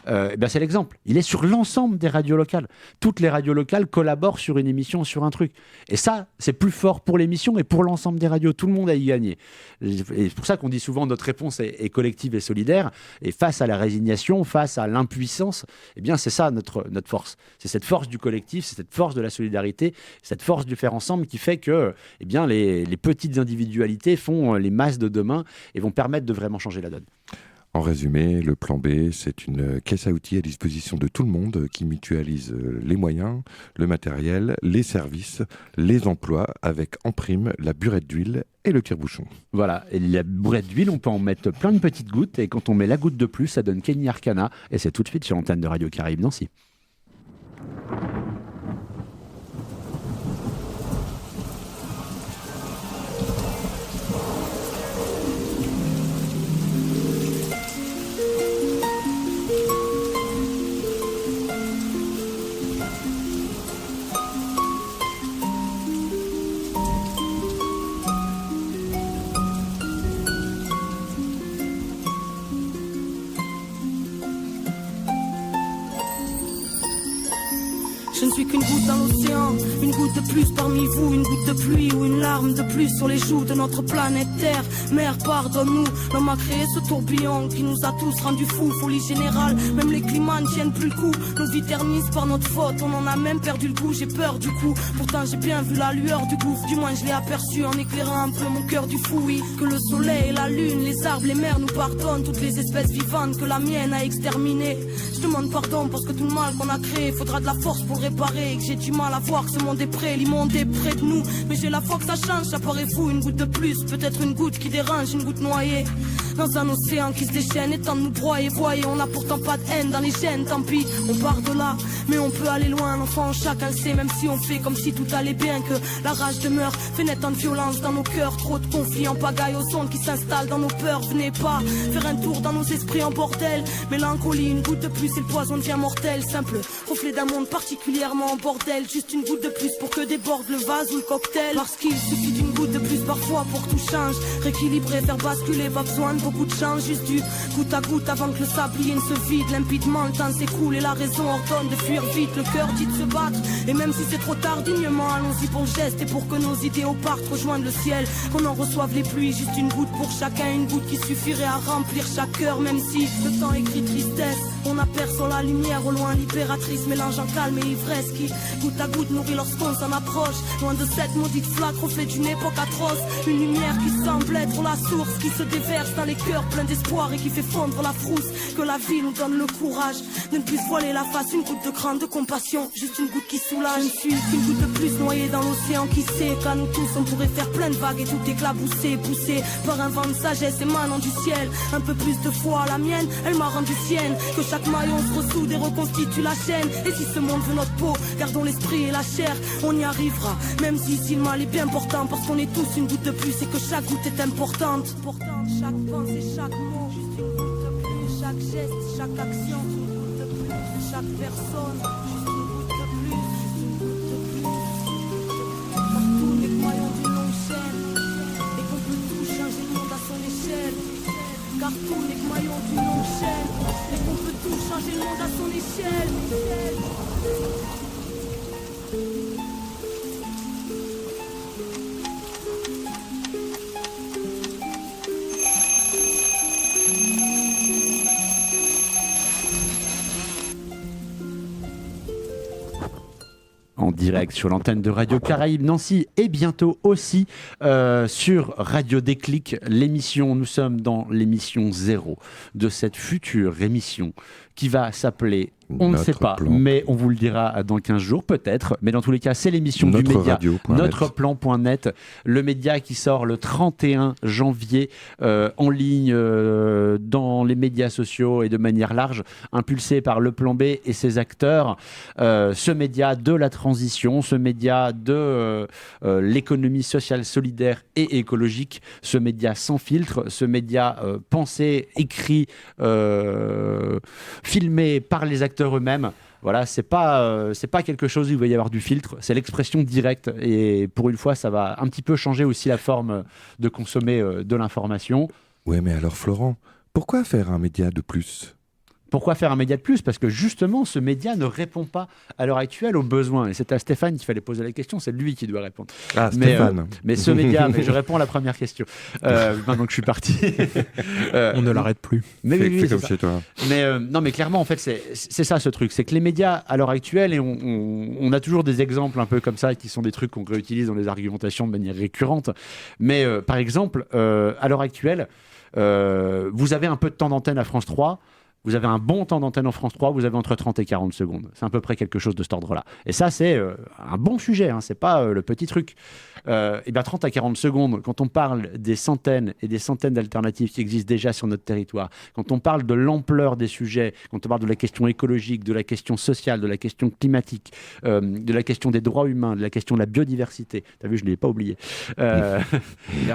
c'est l'exemple. Il est sur l'ensemble des radios locales. Toutes les radios locales collaborent sur une émission, sur un truc. Et ça, c'est plus fort pour l'émission et pour l'ensemble des radios. Tout le monde a y gagné. Et c'est pour ça qu'on dit souvent notre réponse est collective et solidaire. Et face à la résignation, face à l'impuissance, eh bien, c'est ça notre force. C'est cette force du collectif, c'est cette force de la solidarité, cette force du faire ensemble qui fait que eh bien, les petites individualités font les masses de demain et vont permettre de vraiment changer la donne. En résumé, le plan B, c'est une caisse à outils à disposition de tout le monde qui mutualise les moyens, le matériel, les services, les emplois, avec en prime la burette d'huile et le tire-bouchon. Voilà, et la burette d'huile, on peut en mettre plein de petites gouttes, et quand on met la goutte de plus, ça donne Kenny Arcana, et c'est tout de suite sur l'antenne de Radio Caraïbes Nancy. Je ne suis qu'une goutte dans l'océan, une goutte de plus parmi vous, une goutte de pluie ou une larme de plus sur les joues de notre planète Terre. Mère, pardonne-nous, l'homme a créé ce tourbillon qui nous a tous rendus fous, folie générale, même les climats ne tiennent plus le coup. Nos vies ternissent par notre faute, on en a même perdu le goût, j'ai peur du coup. Pourtant j'ai bien vu la lueur du gouffre, du moins je l'ai aperçu en éclairant un peu mon cœur du fou, oui. Que le soleil, la lune, les arbres, les mers nous pardonnent, toutes les espèces vivantes que la mienne a exterminées. Je demande pardon parce que tout le mal qu'on a créé, faudra de la force pour le réparer, et que j'ai du mal à voir que ce monde est prêt, l'immonde est près de nous. Mais j'ai la foi que ça change, ça paraît fou, une goutte de plus, peut-être une goutte qui dérange, une goutte noyée dans un océan qui se déchaîne, et tant de nous broyer, voyez, on n'a pourtant pas de haine dans les gènes, tant pis, on part de là, mais on peut aller loin, l'enfant chacun le sait, même si on fait comme si tout allait bien, que la rage demeure, fait naître en violence dans nos cœurs, trop de conflits en pagaille aux ondes qui s'installent dans nos peurs, venez pas faire un tour dans nos esprits en bordel, mélancolie, une goutte de plus et le poison devient mortel, simple reflet d'un monde particulièrement en bordel, juste une goutte de plus pour que déborde le vase ou le cocktail, parce qu'il suffit d'une goutte de plus parfois pour que tout change, rééquilibrer, faire basculer, pas besoin de beaucoup de chance, juste du goutte à goutte avant que le sablier ne se vide, limpidement le temps s'écoule et la raison ordonne de fuir vite, le cœur dit de se battre, et même si c'est trop tard, dignement allons-y pour le geste, et pour que nos idéaux partent rejoindre le ciel, qu'on en reçoive les pluies, juste une goutte pour chacun, une goutte qui suffirait à remplir chaque cœur, même si le temps écrit tristesse, on aperçoit la lumière au loin, libératrice, mélangeant calme et ivresse, qui goutte à goutte nourrit lorsqu'on s'en approche, loin de cette maudite flaque, reflet d'une époque atroce, une lumière qui semble être la source, qui se déverse dans les cœurs pleins d'espoir et qui fait fondre la frousse, que la vie nous donne le courage de ne plus voiler la face, une goutte de crainte, de compassion, juste une goutte qui soulage, je ne suis qu'une goutte de plus noyée dans l'océan qui sait qu'à nous tous on pourrait faire plein de vagues et tout éclabousser, poussé par un vent de sagesse émanant du ciel, un peu plus de foi, la mienne, elle m'a rendu sienne, que chaque maillon se ressoude et reconstitue la chaîne, et si ce monde veut notre peau, gardons l'esprit et la chair, on y arrivera, même si le mal est bien portant, parce qu'on est tous une goutte de plus et que chaque goutte est importante, pourtant chaque pensée, chaque mot, juste une goutte de plus, chaque geste, chaque action, une goutte de plus, chaque personne, juste une goutte de plus, partout les moyens d'une longue chaîne, et qu'on peut tout changer le monde à son échelle, car tous les maillons d'une longue chaîne, et qu'on peut tout changer le monde à son échelle. direct sur l'antenne de Radio Caraïbes Nancy et bientôt aussi sur Radio Déclic, l'émission. Nous sommes dans l'émission 0 de cette future émission qui va s'appeler, on ne sait pas, mais on vous le dira dans 15 jours peut-être. Mais dans tous les cas, c'est l'émission du média, Notre Plan.net, le média qui sort le 31 janvier en ligne, dans les médias sociaux et de manière large, impulsé par Le Plan B et ses acteurs. Ce média de la transition, ce média de l'économie sociale, solidaire et écologique, ce média sans filtre, ce média pensé, écrit, filmé par les acteurs eux-mêmes. Voilà, c'est pas quelque chose où il va y avoir du filtre, c'est l'expression directe et pour une fois ça va un petit peu changer aussi la forme de consommer de l'information. Ouais, mais alors Florent, pourquoi faire un média de plus ? Pourquoi faire un média de plus ? Parce que justement, ce média ne répond pas à l'heure actuelle aux besoins. Et c'est à Stéphane qu'il fallait poser la question, c'est lui qui doit répondre. Ah, Stéphane. Mais ce média, mais je réponds à la première question. Maintenant que je suis parti. On ne l'arrête plus. Mais fais, oui, fais comme chez toi. Mais non, mais clairement, en fait, c'est ça ce truc. C'est que les médias, à l'heure actuelle, et on a toujours des exemples un peu comme ça, qui sont des trucs qu'on réutilise dans les argumentations de manière récurrente. Mais par exemple, à l'heure actuelle, vous avez un peu de temps d'antenne à France 3. Vous avez un bon temps d'antenne en France 3, vous avez entre 30 et 40 secondes. C'est à peu près quelque chose de cet ordre-là. Et ça, c'est un bon sujet, hein, c'est pas le petit truc. Et bien 30 à 40 secondes, quand on parle des centaines et des centaines d'alternatives qui existent déjà sur notre territoire, quand on parle de l'ampleur des sujets, quand on parle de la question écologique, de la question sociale, de la question climatique, de la question des droits humains, de la question de la biodiversité, t'as vu, je ne l'ai pas oublié.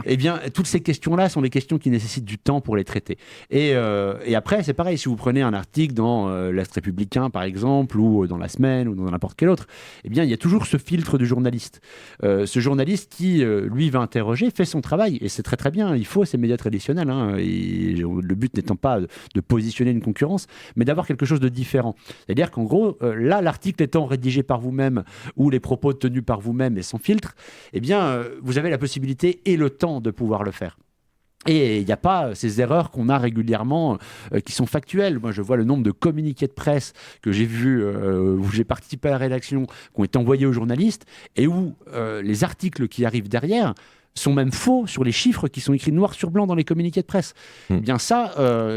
Eh bien, toutes ces questions-là sont des questions qui nécessitent du temps pour les traiter. Et après, c'est pareil, si vous prenez un article dans l'Est républicain, par exemple, ou dans La Semaine, ou dans n'importe quel autre, eh bien, il y a toujours ce filtre du journaliste. Ce journaliste qui, lui, va interroger, fait son travail. Et c'est très, très bien. Il faut ces médias traditionnels. Hein, et le but n'étant pas de positionner une concurrence, mais d'avoir quelque chose de différent. C'est-à-dire qu'en gros, là, l'article étant rédigé par vous-même, ou les propos tenus par vous-même et sans filtre, eh bien, vous avez la possibilité et le temps de pouvoir le faire. Et il n'y a pas ces erreurs qu'on a régulièrement qui sont factuelles. Moi, je vois le nombre de communiqués de presse que j'ai vus, où j'ai participé à la rédaction, qui ont été envoyés aux journalistes, et où les articles qui arrivent derrière sont même faux sur les chiffres qui sont écrits noir sur blanc dans les communiqués de presse. Eh bien ça,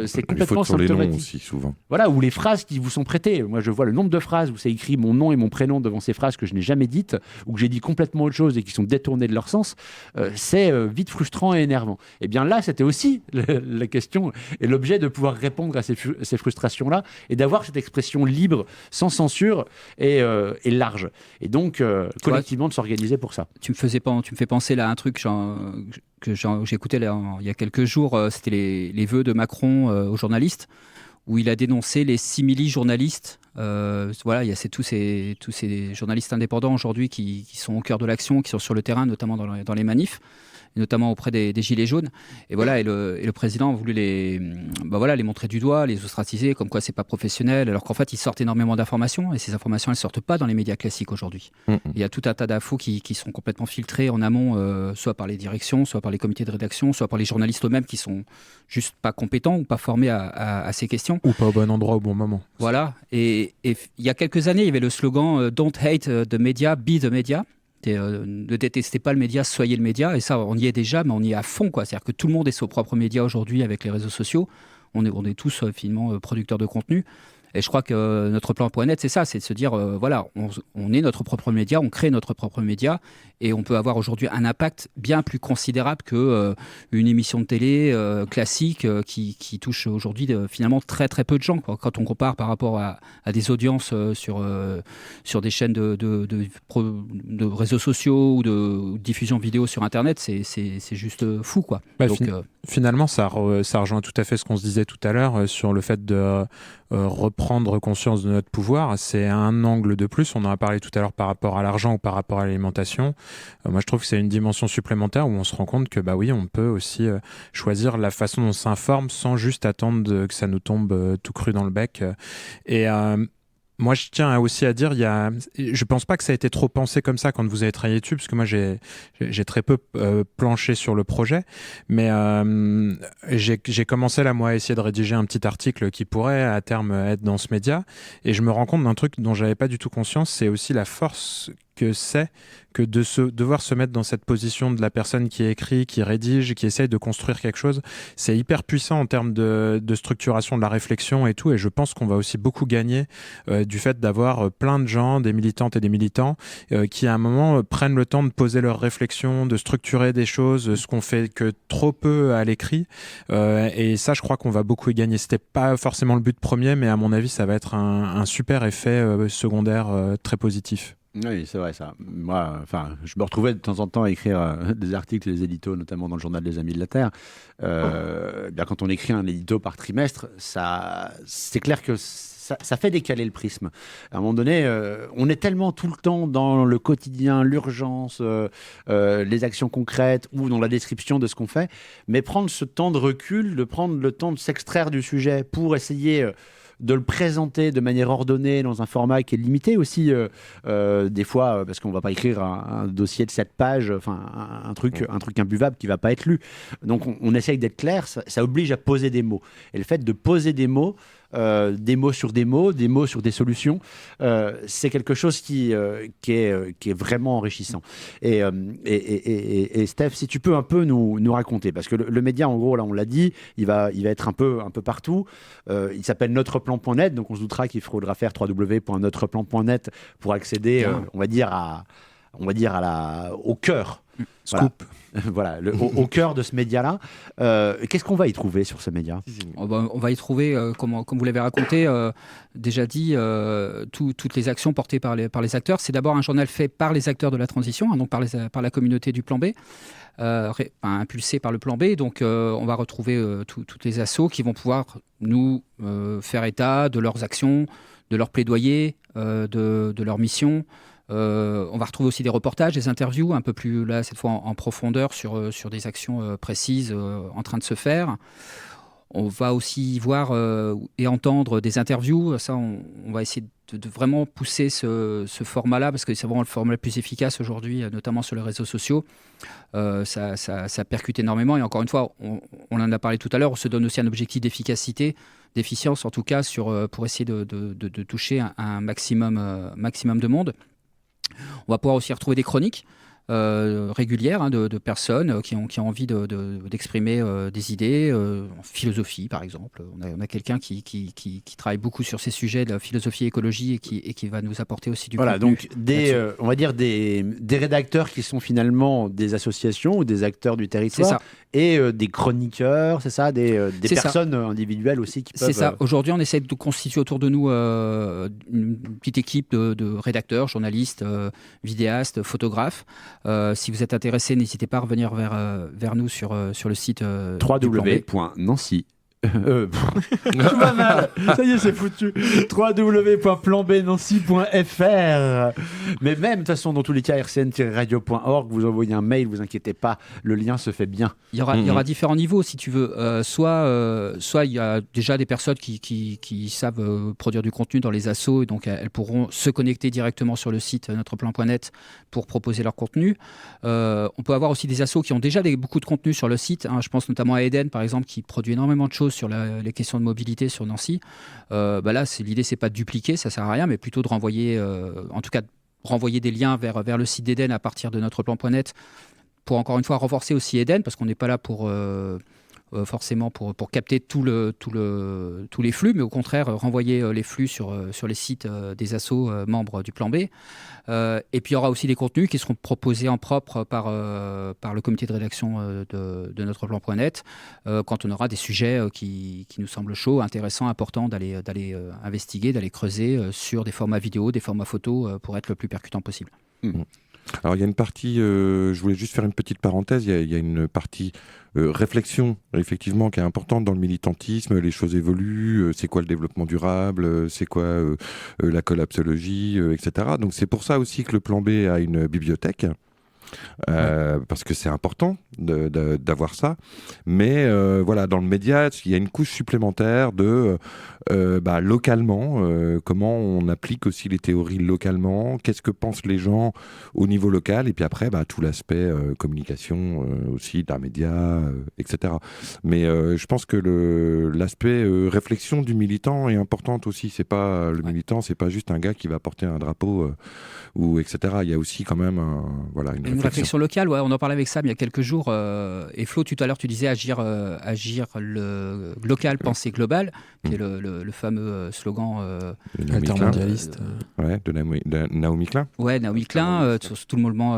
c'est complètement symptomatique. Les noms aussi, souvent. Voilà, ou les phrases qui vous sont prêtées. Moi, je vois le nombre de phrases où c'est écrit mon nom et mon prénom devant ces phrases que je n'ai jamais dites, ou que j'ai dit complètement autre chose et qui sont détournées de leur sens. C'est vite frustrant et énervant. Et bien là, c'était aussi la question et l'objet de pouvoir répondre à ces frustrations-là et d'avoir cette expression libre, sans censure et large. Et donc, collectivement, de s'organiser pour ça. Tu me fais penser là à un truc que j'écoutais il y a quelques jours, c'était les vœux de Macron aux journalistes, où il a dénoncé les simili-journalistes. Voilà, il y a tous ces journalistes indépendants aujourd'hui qui sont au cœur de l'action, qui sont sur le terrain, notamment dans les manifs, et notamment auprès des Gilets jaunes. Et voilà, et le président a voulu les montrer du doigt, les ostraciser, comme quoi c'est pas professionnel, alors qu'en fait ils sortent énormément d'informations, et ces informations elles sortent pas dans les médias classiques aujourd'hui. Il y a tout un tas d'infos qui sont complètement filtrées en amont, soit par les directions, soit par les comités de rédaction, soit par les journalistes eux-mêmes qui sont juste pas compétents ou pas formés à ces questions. Ou pas au bon endroit au bon moment. Voilà, et il y a quelques années, il y avait le slogan Don't hate the media, be the media. Ne détestez pas le média, soyez le média. Et ça, on y est déjà, mais on y est à fond, quoi. C'est-à-dire que tout le monde est son propre média aujourd'hui avec les réseaux sociaux. On est tous finalement producteurs de contenu. Et je crois que notre plan.net, c'est ça, c'est de se dire, voilà, on est notre propre média, on crée notre propre média, et on peut avoir aujourd'hui un impact bien plus considérable qu'une émission de télé classique qui touche aujourd'hui finalement très très peu de gens, quoi. Quand on compare par rapport à des audiences sur des chaînes de réseaux sociaux ou de diffusion vidéo sur Internet, c'est juste fou, quoi. Donc, finalement, ça rejoint tout à fait ce qu'on se disait tout à l'heure sur le fait de reprendre conscience de notre pouvoir. C'est un angle de plus. On en a parlé tout à l'heure par rapport à l'argent ou par rapport à l'alimentation. Moi, je trouve que c'est une dimension supplémentaire où on se rend compte que, bah oui, on peut aussi choisir la façon dont on s'informe sans juste attendre que ça nous tombe tout cru dans le bec. Et Moi, je tiens aussi à dire, je pense pas que ça a été trop pensé comme ça quand vous avez travaillé dessus, parce que moi, j'ai très peu planché sur le projet, mais j'ai commencé là, moi, à essayer de rédiger un petit article qui pourrait à terme être dans ce média, et je me rends compte d'un truc dont j'avais pas du tout conscience, c'est aussi la force que c'est que de devoir se mettre dans cette position de la personne qui écrit, qui rédige, qui essaye de construire quelque chose. C'est hyper puissant en termes de structuration de la réflexion et tout, et je pense qu'on va aussi beaucoup gagner du fait d'avoir plein de gens, des militantes et des militants, qui à un moment prennent le temps de poser leurs réflexions, de structurer des choses, ce qu'on fait que trop peu à l'écrit, et ça je crois qu'on va beaucoup y gagner. C'était pas forcément le but premier, mais à mon avis ça va être un super effet secondaire très positif. Oui, c'est vrai ça. Moi, je me retrouvais de temps en temps à écrire des articles, des éditos, notamment dans le journal des Amis de la Terre. Bien, quand on écrit un édito par trimestre, c'est clair que ça fait décaler le prisme. À un moment donné, on est tellement tout le temps dans le quotidien, l'urgence, les actions concrètes ou dans la description de ce qu'on fait, mais prendre ce temps de recul, de prendre le temps de s'extraire du sujet pour essayer de le présenter de manière ordonnée dans un format qui est limité aussi, des fois, parce qu'on ne va pas écrire un dossier de 7 pages, un truc imbuvable qui ne va pas être lu. Donc on essaye d'être clair, ça oblige à poser des mots. Et le fait de poser des mots sur des mots sur des solutions, c'est quelque chose qui est vraiment enrichissant. Et Steph, si tu peux un peu nous raconter, parce que le média, en gros, là on l'a dit, il va être un peu partout. Il s'appelle Notreplan.net, donc on se doutera qu'il faudra faire www.notreplan.net pour accéder, on va dire au cœur. Scoop. Voilà, au cœur de ce média-là. Qu'est-ce qu'on va y trouver sur ce média ? On va y trouver, comme vous l'avez raconté, déjà dit, toutes les actions portées par les acteurs. C'est d'abord un journal fait par les acteurs de la transition, donc par la communauté du Plan B, impulsé par le Plan B. Donc on va retrouver toutes les assos qui vont pouvoir nous faire état de leurs actions, de leurs plaidoyers, de leurs missions. On va retrouver aussi des reportages, des interviews, un peu plus là cette fois en profondeur sur des actions précises en train de se faire. On va aussi voir et entendre des interviews. Ça, on va essayer de vraiment pousser ce format-là parce que c'est vraiment le format le plus efficace aujourd'hui, notamment sur les réseaux sociaux. Ça percute énormément et encore une fois, on en a parlé tout à l'heure, on se donne aussi un objectif d'efficacité, d'efficience en tout cas pour essayer de toucher un maximum de monde. On va pouvoir aussi retrouver des chroniques régulières de personnes qui ont envie d'exprimer des idées, en philosophie par exemple. On a quelqu'un qui travaille beaucoup sur ces sujets de la philosophie et écologie et qui va nous apporter aussi du contenu. Donc on va dire des rédacteurs qui sont finalement des associations ou des acteurs du territoire et des chroniqueurs, c'est ça, des personnes individuelles aussi qui peuvent... C'est ça. Aujourd'hui, on essaie de constituer autour de nous une petite équipe de rédacteurs, journalistes, vidéastes, photographes. Si vous êtes intéressé, n'hésitez pas à revenir vers nous sur le site www.nancy. Tout va mal, ça y est, c'est foutu. www.planbnancy.fr. Mais même, de toute façon, dans tous les cas, rcn-radio.org, vous envoyez un mail, vous inquiétez pas, le lien se fait bien. Il y aura différents niveaux, si tu veux. Soit il y a déjà des personnes qui savent produire du contenu dans les assos, et donc elles pourront se connecter directement sur le site notreplan.net pour proposer leur contenu. On peut avoir aussi des assos qui ont déjà beaucoup de contenu sur le site. Je pense notamment à Eden, par exemple, qui produit énormément de choses sur les questions de mobilité sur Nancy. Là, l'idée, c'est pas de dupliquer, ça sert à rien, mais plutôt de renvoyer, renvoyer des liens vers le site d'Eden à partir de notreplan.net pour encore une fois renforcer aussi Eden, parce qu'on n'est pas là pour forcément pour capter tous les flux, mais au contraire renvoyer les flux sur les sites des assos membres du Plan B. Et puis il y aura aussi des contenus qui seront proposés en propre par le comité de rédaction de notreplan.net quand on aura des sujets qui nous semblent chauds, intéressants, importants d'aller investiguer, d'aller creuser sur des formats vidéo, des formats photos pour être le plus percutant possible. Alors il y a une partie, je voulais juste faire une petite parenthèse, il y a une partie réflexion effectivement qui est importante dans le militantisme, les choses évoluent, c'est quoi le développement durable, c'est quoi la collapsologie, etc. Donc c'est pour ça aussi que le Plan B a une bibliothèque parce que c'est important d'avoir ça. Mais voilà, dans le média, il y a une couche supplémentaire de localement, comment on applique aussi les théories localement, qu'est-ce que pensent les gens au niveau local, et puis après tout l'aspect communication aussi d'un média, etc. Mais je pense que l'aspect réflexion du militant est importante aussi. C'est pas le militant, c'est pas juste un gars qui va porter un drapeau ou etc. Il y a aussi quand même une réflexion locale. Ouais, on en parlait avec Sam il y a quelques jours. Et Flo, tout à l'heure, tu disais agir le local, penser global, qui est le fameux slogan altermondialiste. De Naomi Klein. Ouais, Naomi Klein, sur tout le mouvement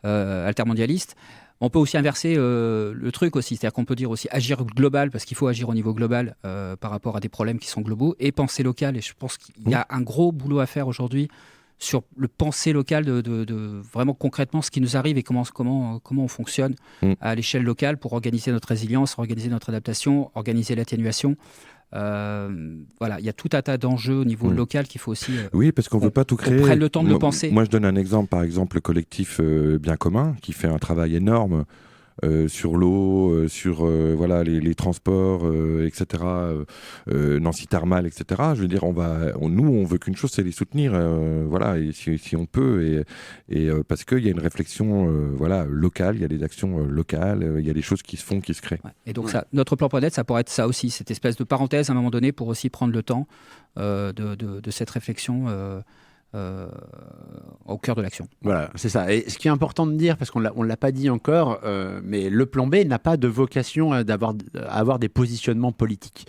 altermondialiste. On peut aussi inverser le truc aussi, c'est-à-dire qu'on peut dire aussi agir global, parce qu'il faut agir au niveau global par rapport à des problèmes qui sont globaux, et penser local. Et je pense qu'il y a un gros boulot à faire aujourd'hui sur le penser local, de vraiment concrètement ce qui nous arrive et comment on fonctionne à l'échelle locale pour organiser notre résilience, organiser notre adaptation, organiser l'atténuation. Il y a tout un tas d'enjeux au niveau local qu'il faut aussi oui, parce qu'on ne veut pas tout créer. On prenne le temps de le penser. Moi, je donne un exemple, par exemple, le collectif Bien Commun, qui fait un travail énorme sur l'eau, sur les transports, etc. Nancy Thermal, etc. Je veux dire, nous, on veut qu'une chose, c'est les soutenir, et si on peut, et parce qu'il y a une réflexion locale, il y a des actions locales, il y a des choses qui se font, qui se créent. Ouais. Et donc notre plan.net, ça pourrait être ça aussi, cette espèce de parenthèse à un moment donné pour aussi prendre le temps de cette réflexion au cœur de l'action. Voilà, c'est ça. Et ce qui est important de dire, parce qu'on l'a pas dit encore, mais le plan B n'a pas de vocation à avoir des positionnements politiques.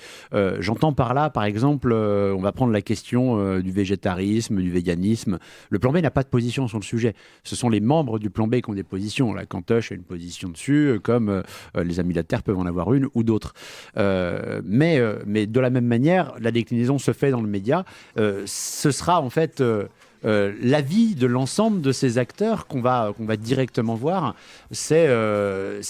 J'entends par là, par exemple, on va prendre la question du végétarisme, du véganisme. Le plan B n'a pas de position sur le sujet. Ce sont les membres du plan B qui ont des positions. La Cantoche a une position dessus, comme les Amis de la Terre peuvent en avoir une ou d'autres. Mais de la même manière, la déclinaison se fait dans le média. Ce sera en fait l'avis de l'ensemble de ces acteurs qu'on va directement voir. C'est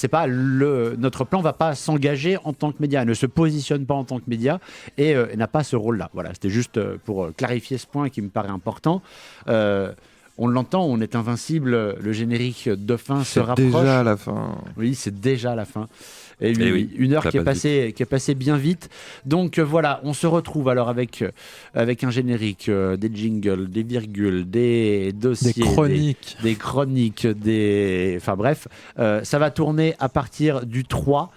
pas notre plan va pas s'engager en tant que média, ne se positionne pas en tant que média et n'a pas ce rôle-là. Voilà, c'était juste pour clarifier ce point qui me paraît important. On l'entend, on est invincible. Le générique de fin se rapproche. C'est déjà la fin. Oui, c'est déjà la fin. Et une heure qui est passée bien vite. Donc voilà, on se retrouve alors avec un générique, des jingles, des virgules, des dossiers, des chroniques, enfin bref, ça va tourner à partir du 3.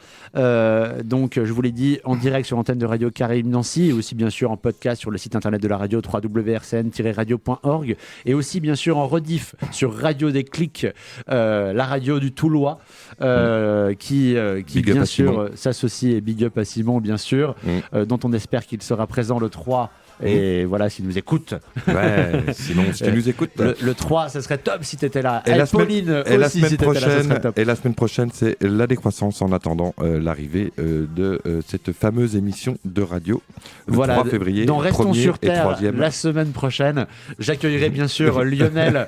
Donc je vous l'ai dit, en direct sur l'antenne de Radio Caraïbes Nancy, et aussi bien sûr en podcast sur le site internet de la radio, www.rcn-radio.org, et aussi bien sûr en rediff sur Radio Déclic, la radio du Toulois, qui bien sûr s'associe, et big up à Simon bien sûr, dont on espère qu'il sera présent le 3. Et voilà, s'il nous écoute. Ouais, sinon, si tu nous écoutes. Le 3, ça serait top si tu étais là. Et la semaine prochaine, c'est la décroissance en attendant l'arrivée de cette fameuse émission de radio. Le 3 février. Dans Restons sur Terre, la semaine prochaine, j'accueillerai bien sûr Lionel,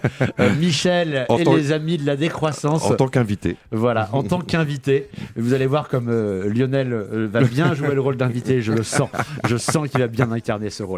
Michel et les amis de la décroissance. En tant qu'invité. Voilà, en tant qu'invité. Vous allez voir comme Lionel va bien jouer le rôle d'invité, je le sens. Je sens qu'il va bien incarner ce rôle.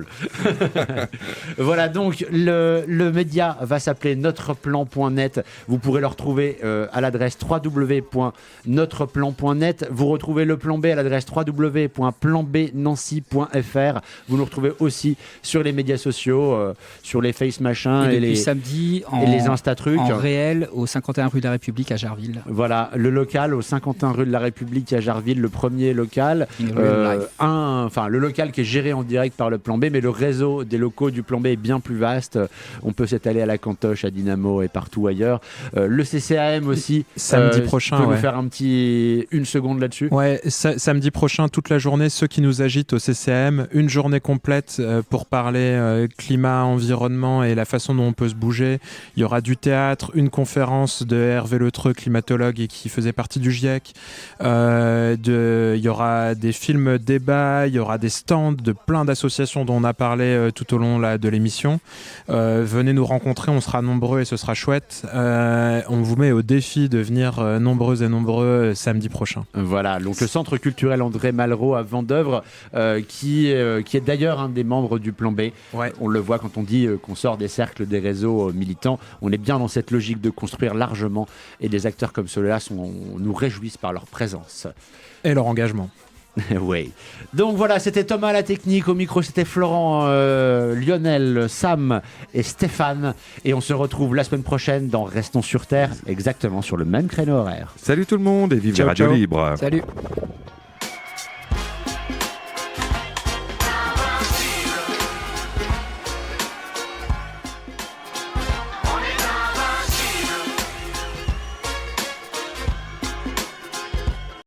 Voilà, donc le média va s'appeler Notreplan.net. Vous pourrez le retrouver à l'adresse www.notreplan.net. Vous retrouvez le plan B à l'adresse www.planbnancy.fr. Vous nous retrouvez aussi sur les médias sociaux, sur les Face Machin et les samedi et les Insta trucs. En réel au 51 rue de la République à Jarville. Voilà, le local au 51 rue de la République à Jarville, le premier local. Le local qui est géré en direct par le plan B, mais le réseau des locaux du plan B est bien plus vaste. On peut s'étaler à la Cantoche, à Dynamo et partout ailleurs. Le CCAM aussi. Samedi prochain. Tu peux nous faire une seconde là-dessus? Ouais, samedi prochain, toute la journée, ceux qui nous agitent au CCAM, une journée complète pour parler climat, environnement et la façon dont on peut se bouger. Il y aura du théâtre, une conférence de Hervé Letreux, climatologue et qui faisait partie du GIEC. Il y aura des films débats, il y aura des stands de plein d'associations dont on a parlé tout au long de l'émission. Venez nous rencontrer, on sera nombreux et ce sera chouette. On vous met au défi de venir nombreux et nombreux samedi prochain. Voilà, donc le Centre culturel André Malraux à Vendeuvre, qui est d'ailleurs un des membres du Plan B. Ouais. On le voit quand on dit qu'on sort des cercles des réseaux militants. On est bien dans cette logique de construire largement, et des acteurs comme ceux-là nous réjouissent par leur présence. Et leur engagement. Oui. Donc voilà, c'était Thomas à la technique. Au micro, c'était Florent, Lionel, Sam et Stéphane. Et on se retrouve la semaine prochaine dans Restons sur Terre, exactement sur le même créneau horaire. Salut tout le monde et vive Ciao, les radios ciao. libres. Salut.